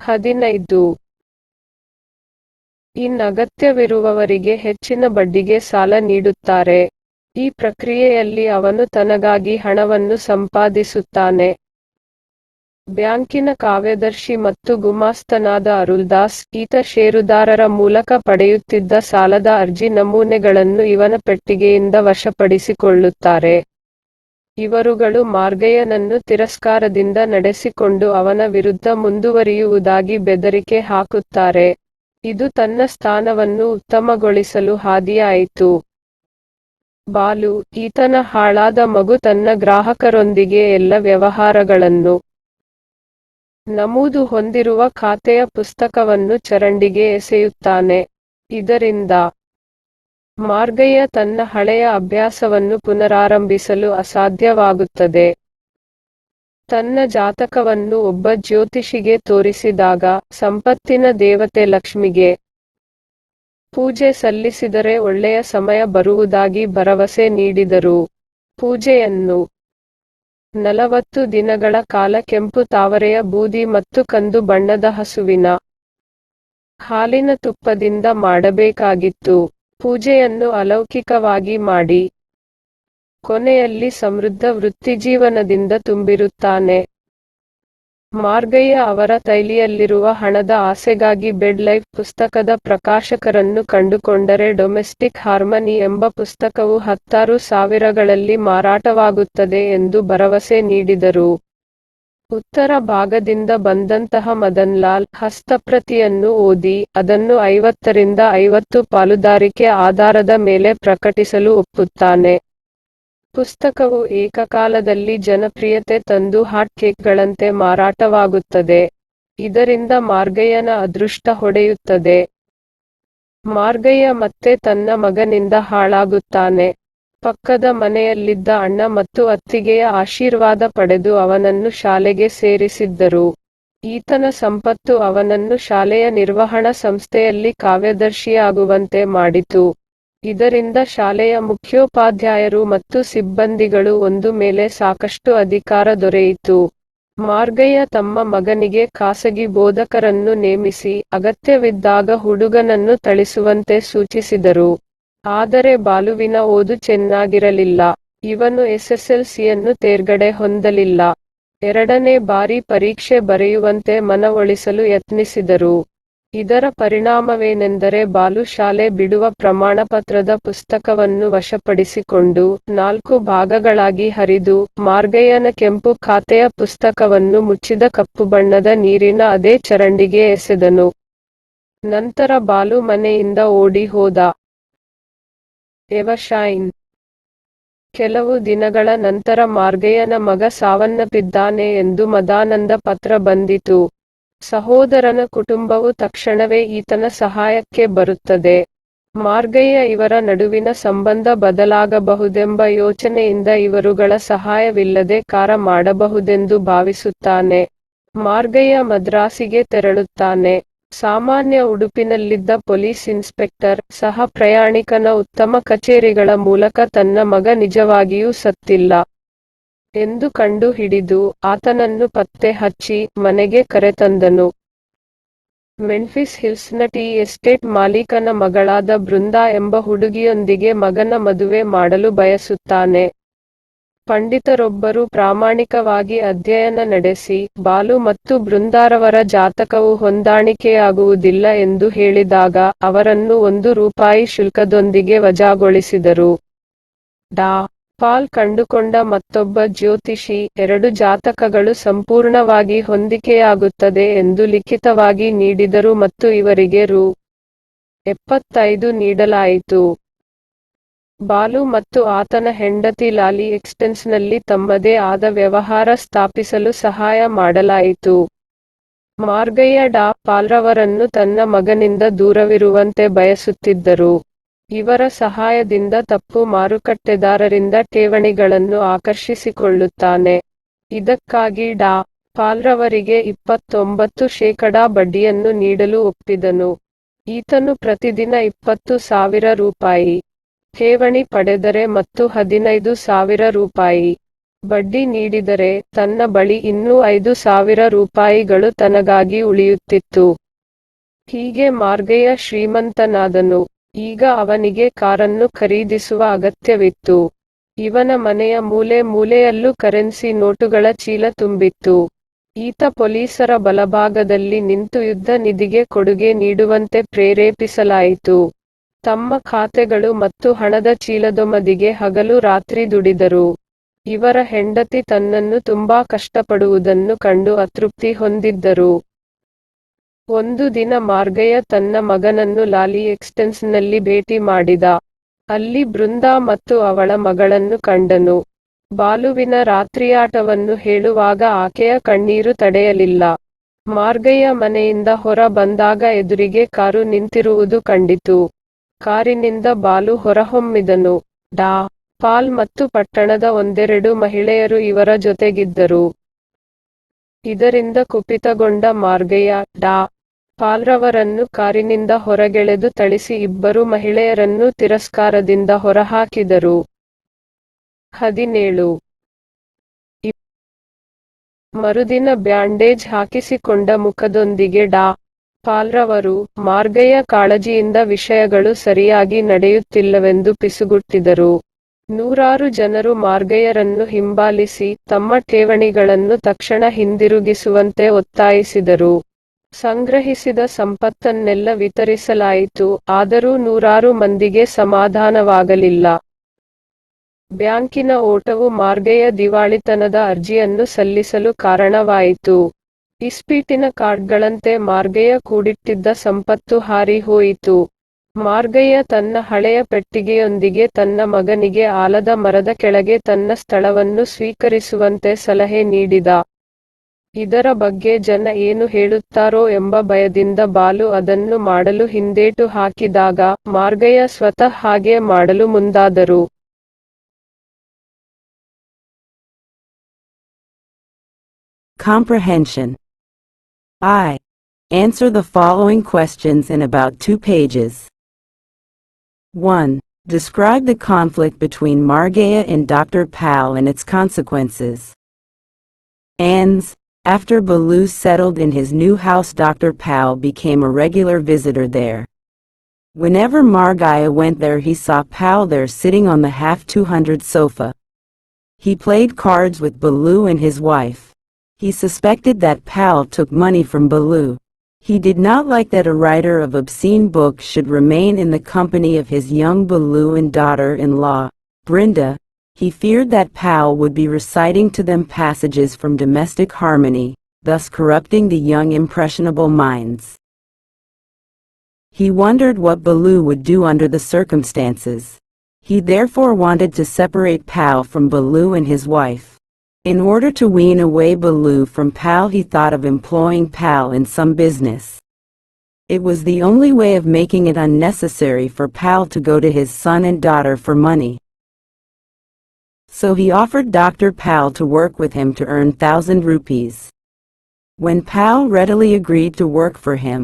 15 ಇನ್ ಅಗತ್ಯವಿರುವವರಿಗೆ ಹೆಚ್ಚಿನ ಬಡ್ಡಿಗೆ ಸಾಲ ನೀಡುತ್ತಾರೆ. ಈ ಪ್ರಕ್ರಿಯೆಯಲ್ಲಿ ಅವನು ತನಗಾಗಿ ಹಣವನ್ನು ಸಂಪಾದಿಸುತ್ತಾನೆ. ಬ್ಯಾಂಕಿನ ಕಾರ್ಯದರ್ಶಿ ಮತ್ತು ಗುಮಾಸ್ತನಾದ ಅರುಳ್ದಾಸ್, ಈತ ಷೇರುದಾರರ ಮೂಲಕ ಪಡೆಯುತ್ತಿದ್ದ ಸಾಲದ ಅರ್ಜಿ ನಮೂನೆಗಳನ್ನು ಇವನ ಪೆಟ್ಟಿಗೆಯಿಂದ ವಶಪಡಿಸಿಕೊಳ್ಳುತ್ತಾರೆ. ಇವರುಗಳು ಮಾರ್ಗಯನನ್ನು ತಿರಸ್ಕಾರದಿಂದ ನಡೆಸಿಕೊಂಡು ಅವನ ವಿರುದ್ಧ ಮುಂದುವರಿಯುವುದಾಗಿ ಬೆದರಿಕೆ ಹಾಕುತ್ತಾರೆ. ಇದು ತನ್ನ ಸ್ಥಾನವನ್ನು ಉತ್ತಮಗೊಳಿಸಲು ಹಾದಿಯಾಯಿತು. ಬಾಲು, ಈತನ ಹಾಳಾದ ಮಗು, ತನ್ನ ಗ್ರಾಹಕರೊಂದಿಗೆ ಎಲ್ಲ ವ್ಯವಹಾರಗಳನ್ನು ನಮೂದು ಹೊಂದಿರುವ ಖಾತೆಯ ಪುಸ್ತಕವನ್ನು ಚರಂಡಿಗೆ ಎಸೆಯುತ್ತಾನೆ. ಇದರಿಂದ ಮಾರ್ಗಯ ತನ್ನ ಹಳೆಯ ಅಭ್ಯಾಸವನ್ನು ಪುನರಾರಂಭಿಸಲು ಅಸಾಧ್ಯವಾಗುತ್ತದೆ. ತನ್ನ ಜಾತಕವನ್ನು ಒಬ್ಬ ಜ್ಯೋತಿಷಿಗೆ ತೋರಿಸಿದಾಗ, ಸಂಪತ್ತಿನ ದೇವತೆ ಲಕ್ಷ್ಮಿಗೆ ಪೂಜೆ ಸಲ್ಲಿಸಿದರೆ ಒಳ್ಳೆಯ ಸಮಯ ಬರುವುದಾಗಿ ಭರವಸೆ ನೀಡಿದರು. ಪೂಜೆಯನ್ನು 40 ದಿನಗಳ ಕಾಲ ಕೆಂಪು ತಾವರೆಯ ಬೂದಿ ಮತ್ತು ಕಂದು ಬಣ್ಣದ ಹಸುವಿನ ಹಾಲಿನ ತುಪ್ಪದಿಂದ ಮಾಡಬೇಕಾಗಿತ್ತು. ಪೂಜೆಯನ್ನು ಅಲೌಕಿಕವಾಗಿ ಮಾಡಿ, ಕೊನೆಯಲ್ಲಿ ಸಮೃದ್ಧ ವೃತ್ತಿಜೀವನದಿಂದ ತುಂಬಿರುತ್ತಾನೆ. ಮಾರ್ಗಯ್ಯ ಅವರ ತೈಲಿಯಲ್ಲಿರುವ ಹಣದ ಆಸೆಗಾಗಿ ಬೆಡ್ ಲೈಫ್ ಪುಸ್ತಕದ ಪ್ರಕಾಶಕರನ್ನು ಕಂಡುಕೊಂಡರೆ ಡೊಮೆಸ್ಟಿಕ್ ಹಾರ್ಮನಿ ಎಂಬ ಪುಸ್ತಕವು 16,000ಗಳಲ್ಲಿ ಮಾರಾಟವಾಗುತ್ತದೆ ಎಂದು ಭರವಸೆ ನೀಡಿದರು. ಉತ್ತರ ಭಾಗದಿಂದ ಬಂದಂತಹ ಮದನ್ಲಾಲ್ ಹಸ್ತಪ್ರತಿಯನ್ನು ಓದಿ ಅದನ್ನು 50 ರಿಂದ 50 ಪಾಲುದಾರಿಕೆ ಆಧಾರದ ಮೇಲೆ ಪ್ರಕಟಿಸಲು ಒಪ್ಪುತ್ತಾನೆ. ಪುಸ್ತಕವು ಏಕಕಾಲದಲ್ಲಿ ಜನಪ್ರಿಯತೆ ತಂದು ಹಾಟ್ ಕೇಕ್ಗಳಂತೆ ಮಾರಾಟವಾಗುತ್ತದೆ. ಇದರಿಂದ ಮಾರ್ಗಯ್ಯನ ಅದೃಷ್ಟ ಹೊಡೆಯುತ್ತದೆ. ಮಾರ್ಗಯ್ಯ ಮತ್ತೆ ತನ್ನ ಮಗನಿಂದ ಹಾಳಾಗುತ್ತಾನೆ. ಪಕ್ಕದ ಮನೆಯಲ್ಲಿದ್ದ ಅಣ್ಣ ಮತ್ತು ಅತ್ತಿಗೆಯ ಆಶೀರ್ವಾದ ಪಡೆದು ಅವನನ್ನು ಶಾಲೆಗೆ ಸೇರಿಸಿದ್ದರು. ಈತನ ಸಂಪತ್ತು ಅವನನ್ನು ಶಾಲೆಯ ನಿರ್ವಹಣಾ ಸಂಸ್ಥೆಯಲ್ಲಿ ಕಾರ್ಯದರ್ಶಿಯಾಗುವಂತೆ ಮಾಡಿತು. ಇದರಿಂದ ಶಾಲೆಯ ಮುಖ್ಯೋಪಾಧ್ಯಾಯರು ಮತ್ತು ಸಿಬ್ಬಂದಿಗಳು ಒಂದು ಮೇಲೆ ಸಾಕಷ್ಟು ಅಧಿಕಾರ ದೊರೆಯಿತು. ಮಾರ್ಗಯ್ಯ ತಮ್ಮ ಮಗನಿಗೆ ಖಾಸಗಿ ಬೋಧಕರನ್ನು ನೇಮಿಸಿ ಅಗತ್ಯವಿದ್ದಾಗ ಹುಡುಗನನ್ನು ಥಳಿಸುವಂತೆ ಸೂಚಿಸಿದರು. ಆದರೆ ಬಾಲುವಿನ ಓದು ಚೆನ್ನಾಗಿರಲಿಲ್ಲ. ಇವನು ಎಸ್ಎಸ್ಎಲ್ಸಿಯನ್ನು ತೇರ್ಗಡೆ ಹೊಂದಲಿಲ್ಲ. 2ನೇ ಬಾರಿ ಪರೀಕ್ಷೆ ಬರೆಯುವಂತೆ ಮನವೊಲಿಸಲು ಯತ್ನಿಸಿದರು. ಇದರ ಪರಿಣಾಮವೇನೆಂದರೆ ಬಾಲು ಶಾಲೆ ಬಿಡುವ ಪ್ರಮಾಣಪತ್ರದ ಪುಸ್ತಕವನ್ನು ವಶಪಡಿಸಿಕೊಂಡು 4 ಭಾಗಗಳಾಗಿ ಹರಿದು ಮಾರ್ಗಯ್ಯನ ಕೆಂಪು ಖಾತೆಯ ಪುಸ್ತಕವನ್ನು ಮುಚ್ಚಿದ ಕಪ್ಪು ಬಣ್ಣದ ನೀರಿನ ಅದೇ ಚರಂಡಿಗೆ ಎಸೆದನು. ನಂತರ ಬಾಲು ಮನೆಯಿಂದ ಓಡಿ ಹೋದ. ಎವಶೈನ್. ಕೆಲವು ದಿನಗಳ ನಂತರ ಮಾರ್ಗಯ್ಯನ ಮಗ ಸಾವನ್ನಪ್ಪಿದ್ದಾನೆ ಎಂದು ಮದಾನಂದ ಪತ್ರ ಬಂದಿತು. ಸಹೋದರನ ಕುಟುಂಬವು ತಕ್ಷಣವೇ ಈತನ ಸಹಾಯಕ್ಕೆ ಬರುತ್ತದೆ. ಮಾರ್ಗಯ್ಯ ಇವರ ನಡುವಿನ ಸಂಬಂಧ ಬದಲಾಗಬಹುದೆಂಬ ಯೋಚನೆಯಿಂದ ಇವರುಗಳ ಸಹಾಯವಿಲ್ಲದೆ ಕಾರ ಮಾಡಬಹುದೆಂದು ಭಾವಿಸುತ್ತಾನೆ. ಮಾರ್ಗಯ್ಯ ಮದ್ರಾಸಿಗೆ ತೆರಳುತ್ತಾನೆ. ಸಾಮಾನ್ಯ ಉಡುಪಿನಲ್ಲಿದ್ದ ಪೊಲೀಸ್ ಇನ್ಸ್ಪೆಕ್ಟರ್ ಸಹ ಪ್ರಯಾಣಿಕನ ಉತ್ತಮ ಕಚೇರಿಗಳ ಮೂಲಕ ತನ್ನ ಮಗ ನಿಜವಾಗಿಯೂ ಸತ್ತಿಲ್ಲ ಎಂದು ಕಂಡು ಹಿಡಿದು ಆತನನ್ನು ಪತ್ತೆ ಹಚ್ಚಿ ಮನೆಗೆ ಕರೆತಂದನು. ಮೆಂಫಿಸ್ ಹಿಲ್ಸ್ನ ಟೀ ಎಸ್ಟೇಟ್ ಮಾಲೀಕನ ಮಗಳಾದ ಬೃಂದಾ ಎಂಬ ಹುಡುಗಿಯೊಂದಿಗೆ ಮಗನ ಮದುವೆ ಮಾಡಲು ಬಯಸುತ್ತಾನೆ. ಪಂಡಿತರೊಬ್ಬರು ಪ್ರಾಮಾಣಿಕವಾಗಿ ಅಧ್ಯಯನ ನಡೆಸಿ ಬಾಲು ಮತ್ತು ಬೃಂದಾರವರ ಜಾತಕವು ಹೊಂದಾಣಿಕೆಯಾಗುವುದಿಲ್ಲ ಎಂದು ಹೇಳಿದಾಗ ಅವರನ್ನು ₹1 ಶುಲ್ಕದೊಂದಿಗೆ ವಜಾಗೊಳಿಸಿದರು. ಡಾ. ಪಾಲ್ ಕಂಡುಕೊಂಡ ಮತ್ತೊಬ್ಬ ಜ್ಯೋತಿಷಿ 2 ಜಾತಕಗಳು ಸಂಪೂರ್ಣವಾಗಿ ಹೊಂದಿಕೆಯಾಗುತ್ತದೆ ಎಂದು ಲಿಖಿತವಾಗಿ ನೀಡಿದರು ಮತ್ತು ಇವರಿಗೆ ₹75 ನೀಡಲಾಯಿತು. ಬಾಲು ಮತ್ತು ಆತನ ಹೆಂಡತಿ ಲಾಲಿ ಎಕ್ಸ್ಟೆನ್ಸ್ನಲ್ಲಿ ತಮ್ಮದೇ ಆದ ವ್ಯವಹಾರ ಸ್ಥಾಪಿಸಲು ಸಹಾಯ ಮಾಡಲಾಯಿತು. ಮಾರ್ಗಯ್ಯ ಡಾ. ಪಾಲ್ರವರನ್ನು ತನ್ನ ಮಗನಿಂದ ದೂರವಿರುವಂತೆ ಬಯಸುತ್ತಿದ್ದರು. ಇವರ ಸಹಾಯದಿಂದ ತಪ್ಪು ಮಾರುಕಟ್ಟೆದಾರರಿಂದ ಠೇವಣಿಗಳನ್ನು ಆಕರ್ಷಿಸಿಕೊಳ್ಳುತ್ತಾನೆ. ಇದಕ್ಕಾಗಿ ಡಾ. ಪಾಲ್ರವರಿಗೆ 29% ಬಡ್ಡಿಯನ್ನು ನೀಡಲು ಒಪ್ಪಿದನು. ಈತನು ಪ್ರತಿದಿನ ₹20,000 ಠೇವಣಿ ಪಡೆದರೆ ಮತ್ತು ₹15,000 ಬಡ್ಡಿ ನೀಡಿದರೆ ತನ್ನ ಬಳಿ ಇನ್ನೂ ₹5,000 ತನಗಾಗಿ ಉಳಿಯುತ್ತಿತ್ತು. ಹೀಗೆ ಮಾರ್ಗಯ್ಯ ಶ್ರೀಮಂತನಾದನು. ಈಗ ಅವನಿಗೆ ಕಾರನ್ನು ಖರೀದಿಸುವ ಅಗತ್ಯವಿತ್ತು. ಇವನ ಮನೆಯ ಮೂಲೆ ಮೂಲೆಯಲ್ಲೂ ಕರೆನ್ಸಿ ನೋಟುಗಳ ಚೀಲ ತುಂಬಿತ್ತು. ಈತ ಪೊಲೀಸರ ಬಲಭಾಗದಲ್ಲಿ ನಿಂತು ಯುದ್ಧ ನಿಧಿಗೆ ಕೊಡುಗೆ ನೀಡುವಂತೆ ಪ್ರೇರೇಪಿಸಲಾಯಿತು. ತಮ್ಮ ಖಾತೆಗಳು ಮತ್ತು ಹಣದ ಚೀಲದೊಂದಿಗೆ ಹಗಲು ರಾತ್ರಿ ದುಡಿದರು. ಇವರ ಹೆಂಡತಿ ತನ್ನನ್ನು ತುಂಬಾ ಕಷ್ಟಪಡುವುದನ್ನು ಕಂಡು ಅತೃಪ್ತಿ ಹೊಂದಿದ್ದರು. ಒಂದು ದಿನ ಮಾರ್ಗಯ್ಯ ತನ್ನ ಮಗನನ್ನು ಲಾಲಿ ಎಕ್ಸ್ಟೆನ್ಸ್ನಲ್ಲಿ ಭೇಟಿ ಮಾಡಿದ. ಅಲ್ಲಿ ಬೃಂದಾ ಮತ್ತು ಅವಳ ಮಗಳನ್ನು ಕಂಡನು. ಬಾಲುವಿನ ರಾತ್ರಿಯಾಟವನ್ನು ಹೇಳುವಾಗ ಆಕೆಯ ಕಣ್ಣೀರು ತಡೆಯಲಿಲ್ಲ. ಮಾರ್ಗಯ್ಯ ಮನೆಯಿಂದ ಹೊರ ಬಂದಾಗ ಎದುರಿಗೆ ಕಾರು ನಿಂತಿರುವುದು ಕಂಡಿತು. ಕಾರಿನಿಂದ ಬಾಲು ಹೊರಹೊಮ್ಮಿದನು. ಡಾ. ಪಾಲ್ ಮತ್ತು ಪಟ್ಟಣದ 1-2 ಮಹಿಳೆಯರು ಇವರ ಜೊತೆಗಿದ್ದರು. ಇದರಿಂದ ಕುಪಿತಗೊಂಡ ಮಾರ್ಗಯ್ಯ ಡಾ. ಪಾಲ್ರವರನ್ನು ಕಾರಿನಿಂದ ಹೊರಗೆಳೆದು ಥಳಿಸಿ 2 ಮಹಿಳೆಯರನ್ನು ತಿರಸ್ಕಾರದಿಂದ ಹೊರಹಾಕಿದರು. 17 ಮರುದಿನ ಬ್ಯಾಂಡೇಜ್ ಹಾಕಿಸಿಕೊಂಡ ಮುಖದೊಂದಿಗೆ ಡಾ. ಪಾಲ್ರವರು ಮಾರ್ಗಯ್ಯ ಕಾಳಜಿಯಿಂದ ವಿಷಯಗಳು ಸರಿಯಾಗಿ ನಡೆಯುತ್ತಿಲ್ಲವೆಂದು ಪಿಸುಗುಟ್ಟಿದರು. 100 ಜನರು ಮಾರ್ಗಯ್ಯರನ್ನು ಹಿಂಬಾಲಿಸಿ ತಮ್ಮ ಠೇವಣಿಗಳನ್ನು ತಕ್ಷಣ ಹಿಂದಿರುಗಿಸುವಂತೆ ಒತ್ತಾಯಿಸಿದರು. ಸಂಗ್ರಹಿಸಿದ ಸಂಪತ್ತನ್ನೆಲ್ಲ ವಿತರಿಸಲಾಯಿತು, ಆದರೂ 100 ಮಂದಿಗೆ ಸಮಾಧಾನವಾಗಲಿಲ್ಲ. ಬ್ಯಾಂಕಿನ ಓಟವು ಮಾರ್ಗೆಯ ದಿವಾಳಿತನದ ಅರ್ಜಿಯನ್ನು ಸಲ್ಲಿಸಲು ಕಾರಣವಾಯಿತು. ಇಸ್ಪೀಟಿನ ಕಾರ್ಡ್ಗಳಂತೆ ಮಾರ್ಗೆಯ ಕೂಡಿಟ್ಟಿದ್ದ ಸಂಪತ್ತು ಹಾರಿ ಹೋಯಿತು. ಮಾರ್ಗಯ್ಯ ತನ್ನ ಹಳೆಯ ಪೆಟ್ಟಿಗೆಯೊಂದಿಗೆ ತನ್ನ ಮಗನಿಗೆ ಆಲದ ಮರದ ಕೆಳಗೆ ತನ್ನ ಸ್ಥಳವನ್ನು ಸ್ವೀಕರಿಸುವಂತೆ ಸಲಹೆ ನೀಡಿದ. ಇದರ ಬಗ್ಗೆ ಜನ ಏನು ಹೇಳುತ್ತಾರೋ ಎಂಬ ಭಯದಿಂದ ಬಾಲು ಅದನ್ನು ಮಾಡಲು ಹಿಂದೇಟು ಹಾಕಿದಾಗ ಮಾರ್ಗಯ್ಯ ಸ್ವತಃ ಹಾಗೆ ಮಾಡಲು ಮುಂದಾದರು. Comprehension. I. Answer the following questions in about 2 pages. 1. Describe the conflict between Margaya and Dr. Pal and its consequences. Ans. After Balu settled in his new house, Dr. Pal became a regular visitor there. Whenever Margaya went there, he saw Pal there sitting on the half-200 sofa. He played cards with Balu and his wife. He suspected that Pal took money from Balu. He did not like that a writer of obscene books should remain in the company of his young Balu and daughter-in-law, Brinda. He feared that Pal would be reciting to them passages from domestic harmony, thus corrupting the young impressionable minds. He wondered what Balu would do under the circumstances. He therefore wanted to separate Pal from Balu and his wife. In order to wean away Balu from Pal, he thought of employing Pal in some business. It was the only way of making it unnecessary for Pal to go to his son and daughter for money. So he offered Dr. Pal to work with him to earn 1,000 rupees. When Pal readily agreed to work for him,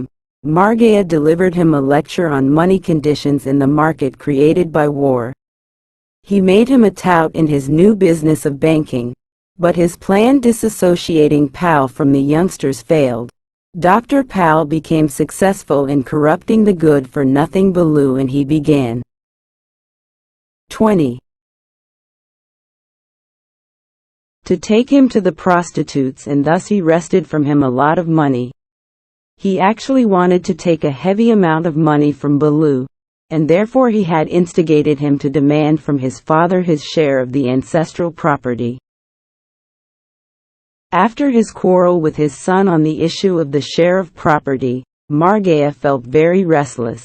Margaya delivered him a lecture on money conditions in the market created by war. He made him a tout in his new business of banking. But his plan disassociating Pal from the youngsters failed. Dr. Pal became successful in corrupting the good-for-nothing Balu, and he began 20. To take him to the prostitutes, and thus he wrested from him a lot of money. He actually wanted to take a heavy amount of money from Balu, and therefore he had instigated him to demand from his father his share of the ancestral property. After his quarrel with his son on the issue of the share of property, Margaya felt very restless.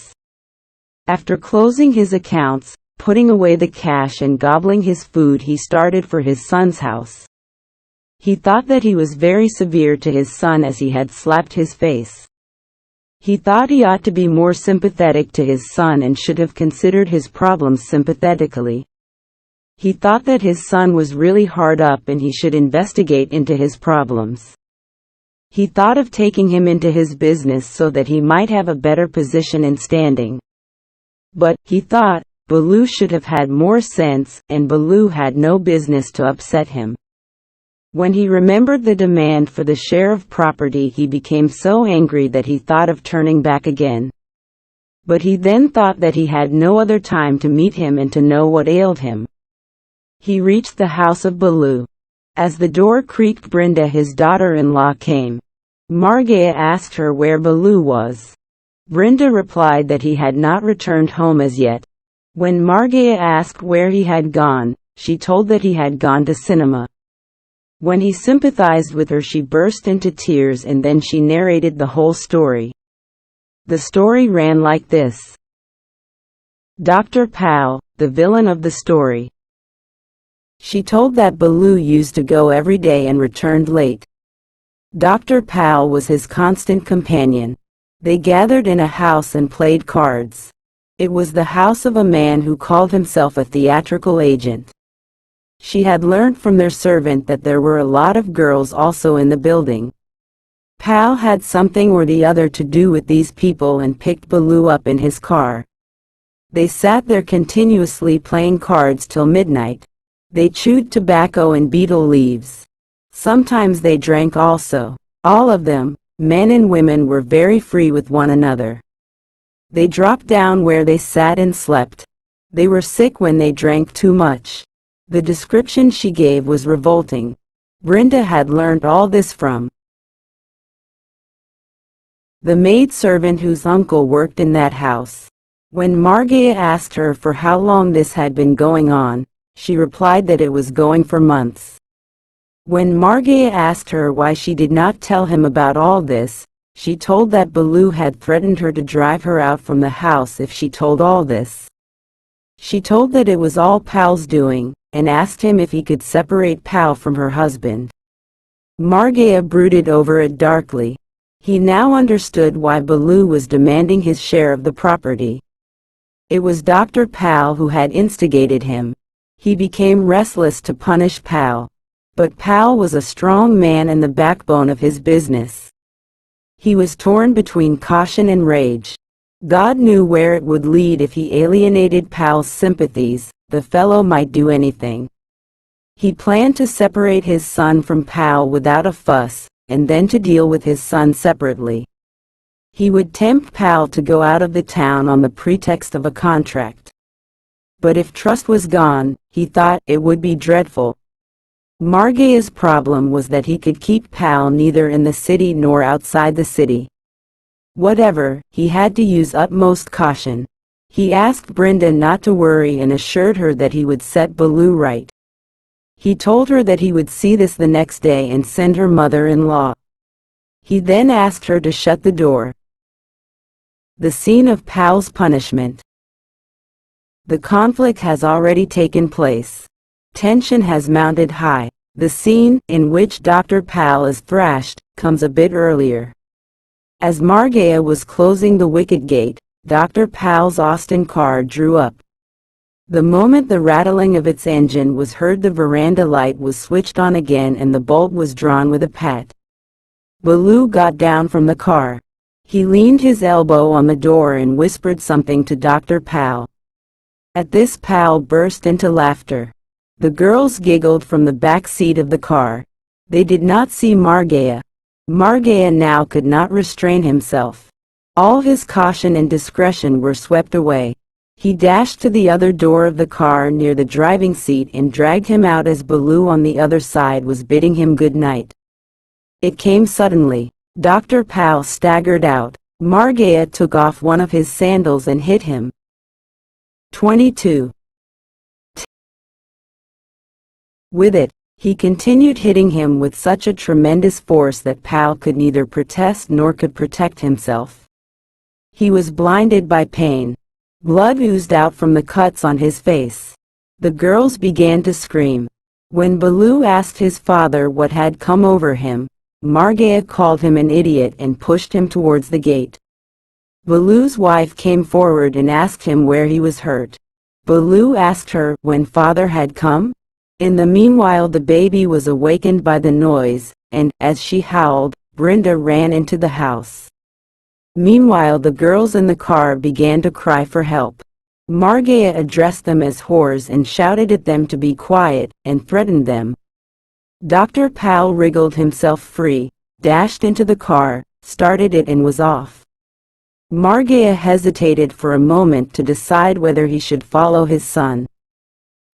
After closing his accounts, putting away the cash and gobbling his food, he started for his son's house. He thought that he was very severe to his son as he had slapped his face. He thought he ought to be more sympathetic to his son and should have considered his problems sympathetically. He thought that his son was really hard up and he should investigate into his problems. He thought of taking him into his business so that he might have a better position and standing. But, he thought, Balu should have had more sense, and Balu had no business to upset him. When he remembered the demand for the share of property, he became so angry that he thought of turning back again. But he then thought that he had no other time to meet him and to know what ailed him. He reached the house of Balu. As the door creaked, Brinda, his daughter-in-law, came. Margaya asked her where Balu was. Brinda replied that he had not returned home as yet. When Margaya asked where he had gone, she told that he had gone to cinema. When he sympathized with her, she burst into tears, and then she narrated the whole story. The story ran like this. Dr. Pal, the villain of the story. She told that Balu used to go every day and returned late. Dr. Pal was his constant companion. They gathered in a house and played cards. It was the house of a man who called himself a theatrical agent. She had learnt from their servant that there were a lot of girls also in the building. Pal had something or the other to do with these people and picked Balu up in his car. They sat there continuously playing cards till midnight. They chewed tobacco and betel leaves. Sometimes they drank also. All of them, men and women, were very free with one another. They dropped down where they sat and slept. They were sick when they drank too much. The description she gave was revolting. Brinda had learned all this from the maid-servant whose uncle worked in that house. When Margaya asked her for how long this had been going on, She replied that it was going for months. When Margaya asked her why she did not tell him about all this, she told that Baloo had threatened her to drive her out from the house if she told all this. She told that it was all Pal's doing, and asked him if he could separate Pal from her husband. Margaya brooded over it darkly. He now understood why Baloo was demanding his share of the property. It was Dr. Pal who had instigated him. He became restless to punish Pal. But Pal was a strong man and the backbone of his business. He was torn between caution and rage. God knew where it would lead if he alienated Pal's sympathies. The fellow might do anything. He planned to separate his son from Pal without a fuss, and then to deal with his son separately. He would tempt Pal to go out of the town on the pretext of a contract. But if trust was gone, he thought it would be dreadful. Margaya's problem was that he could keep Pal neither in the city nor outside the city. Whatever, he had to use utmost caution. He asked Brenda not to worry and assured her that he would set Baloo right. He told her that he would see this the next day and send her mother-in-law. He then asked her to shut the door. The scene of Pal's punishment. The conflict has already taken place. Tension has mounted high. The scene, in which Dr. Pal is thrashed, comes a bit earlier. As Margaya was closing the wicket gate, Dr. Pal's Austin car drew up. The moment the rattling of its engine was heard, the veranda light was switched on again and the bolt was drawn with a pat. Baloo got down from the car. He leaned his elbow on the door and whispered something to Dr. Pal. At this, Pal burst into laughter. The girls giggled from the back seat of the car. They did not see Margaya. Margaya now could not restrain himself. All his caution and discretion were swept away. He dashed to the other door of the car near the driving seat and dragged him out as Baloo on the other side was bidding him good night. It came suddenly. Dr. Pal staggered out. Margaya took off one of his sandals and hit him. 22. With it, he continued hitting him with such a tremendous force that Pal could neither protest nor could protect himself. He was blinded by pain. Blood oozed out from the cuts on his face. The girls began to scream. When Baloo asked his father what had come over him, Margaya called him an idiot and pushed him towards the gate. Baloo's wife came forward and asked him where he was hurt. Baloo asked her when father had come. In the meanwhile, the baby was awakened by the noise, and, as she howled, Brenda ran into the house. Meanwhile, the girls in the car began to cry for help. Margaya addressed them as whores and shouted at them to be quiet, and threatened them. Dr. Pal wriggled himself free, dashed into the car, started it and was off. Margaya hesitated for a moment to decide whether he should follow his son.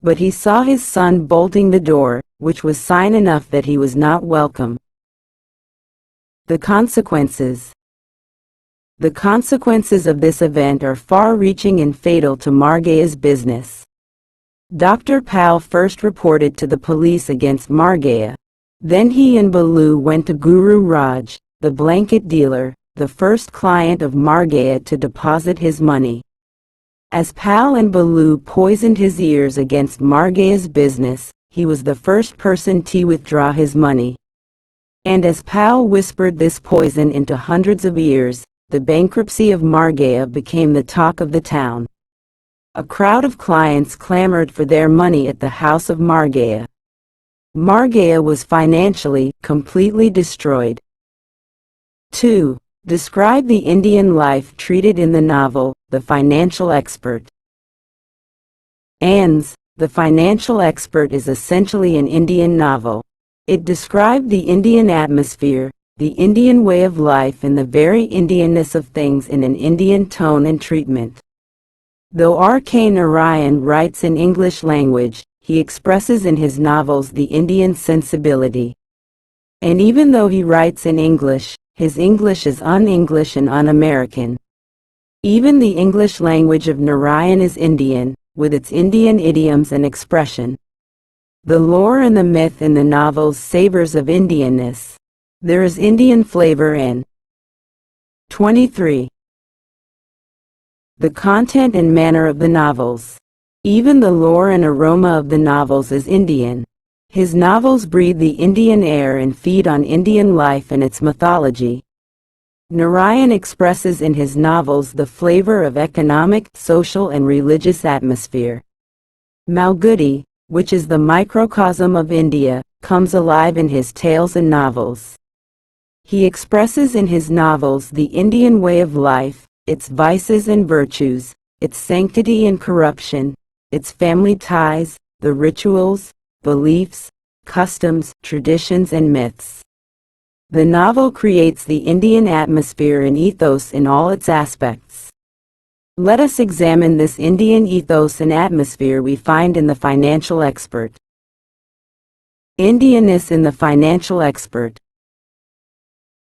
But he saw his son bolting the door, which was sign enough that he was not welcome. The consequences. The consequences of this event are far-reaching and fatal to Margaya's business. Dr. Pal first reported to the police against Margaya. Then he and Baloo went to Guru Raj, the blanket dealer, the first client of Margaya, to deposit his money. As Pal and Baloo poisoned his ears against Margaya's business, he was the first person to withdraw his money. And as Pal whispered this poison into hundreds of ears, the bankruptcy of Margaya became the talk of the town. A crowd of clients clamored for their money at the house of Margaya. Margaya was financially completely destroyed. 2. Describe the Indian life treated in the novel, The Financial Expert. Anne's The Financial Expert is essentially an Indian novel. It described the Indian atmosphere, the Indian way of life and the very Indianness of things in an Indian tone and treatment. Though R.K. Narayan writes in English language, he expresses in his novels the Indian sensibility. And even though he writes in English, his English is un-English and un-American. Even the English language of Narayan is Indian, with its Indian idioms and expression. The lore and the myth in the novels savors of Indianness. There is Indian flavor in 23. The content and manner of the novels. Even the lore and aroma of the novels is Indian. His novels breathe the Indian air and feed on Indian life and its mythology. Narayan expresses in his novels the flavor of economic, social and religious atmosphere. Malgudi, which is the microcosm of India, comes alive in his tales and novels. He expresses in his novels the Indian way of life, its vices and virtues, its sanctity and corruption, its family ties, the rituals, beliefs, customs, traditions and myths. The novel creates the Indian atmosphere and ethos in all its aspects. Let us examine this Indian ethos and atmosphere we find in The Financial Expert. Indianness in The Financial Expert.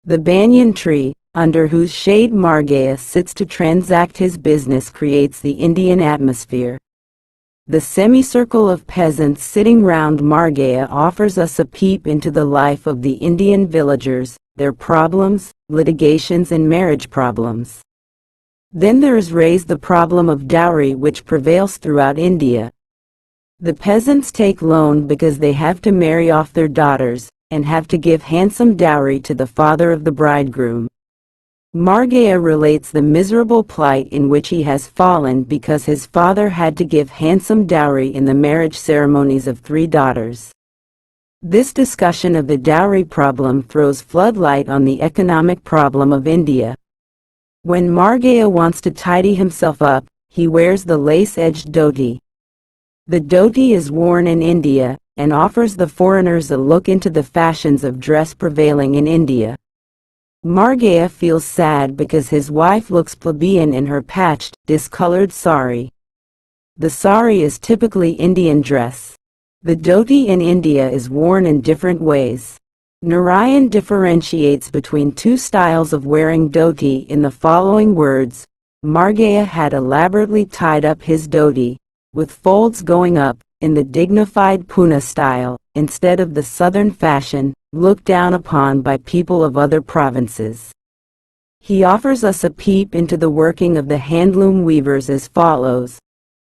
The banyan tree, under whose shade Margaya sits to transact his business, creates the Indian atmosphere. The semicircle of peasants sitting round Margaya offers us a peep into the life of the Indian villagers, their problems, litigations and marriage problems. Then there is raised the problem of dowry which prevails throughout India. The peasants take loan because they have to marry off their daughters, and have to give handsome dowry to the father of the bridegroom. Margaya relates the miserable plight in which he has fallen because his father had to give handsome dowry in the marriage ceremonies of 3 daughters. This discussion of the dowry problem throws floodlight on the economic problem of India. When Margaya wants to tidy himself up, he wears the lace-edged dhoti. The dhoti is worn in India, and offers the foreigners a look into the fashions of dress prevailing in India. Margaya feels sad because his wife looks plebeian in her patched, discolored sari. The sari is typically Indian dress. The dhoti in India is worn in different ways. Narayan differentiates between 2 styles of wearing dhoti in the following words. Margaya had elaborately tied up his dhoti, with folds going up, in the dignified Pune style, instead of the southern fashion, looked down upon by people of other provinces. He offers us a peep into the working of the handloom weavers as follows.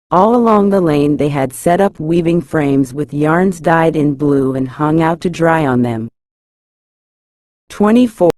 All along the lane they had set up weaving frames with yarns dyed in blue and hung out to dry on them. 24.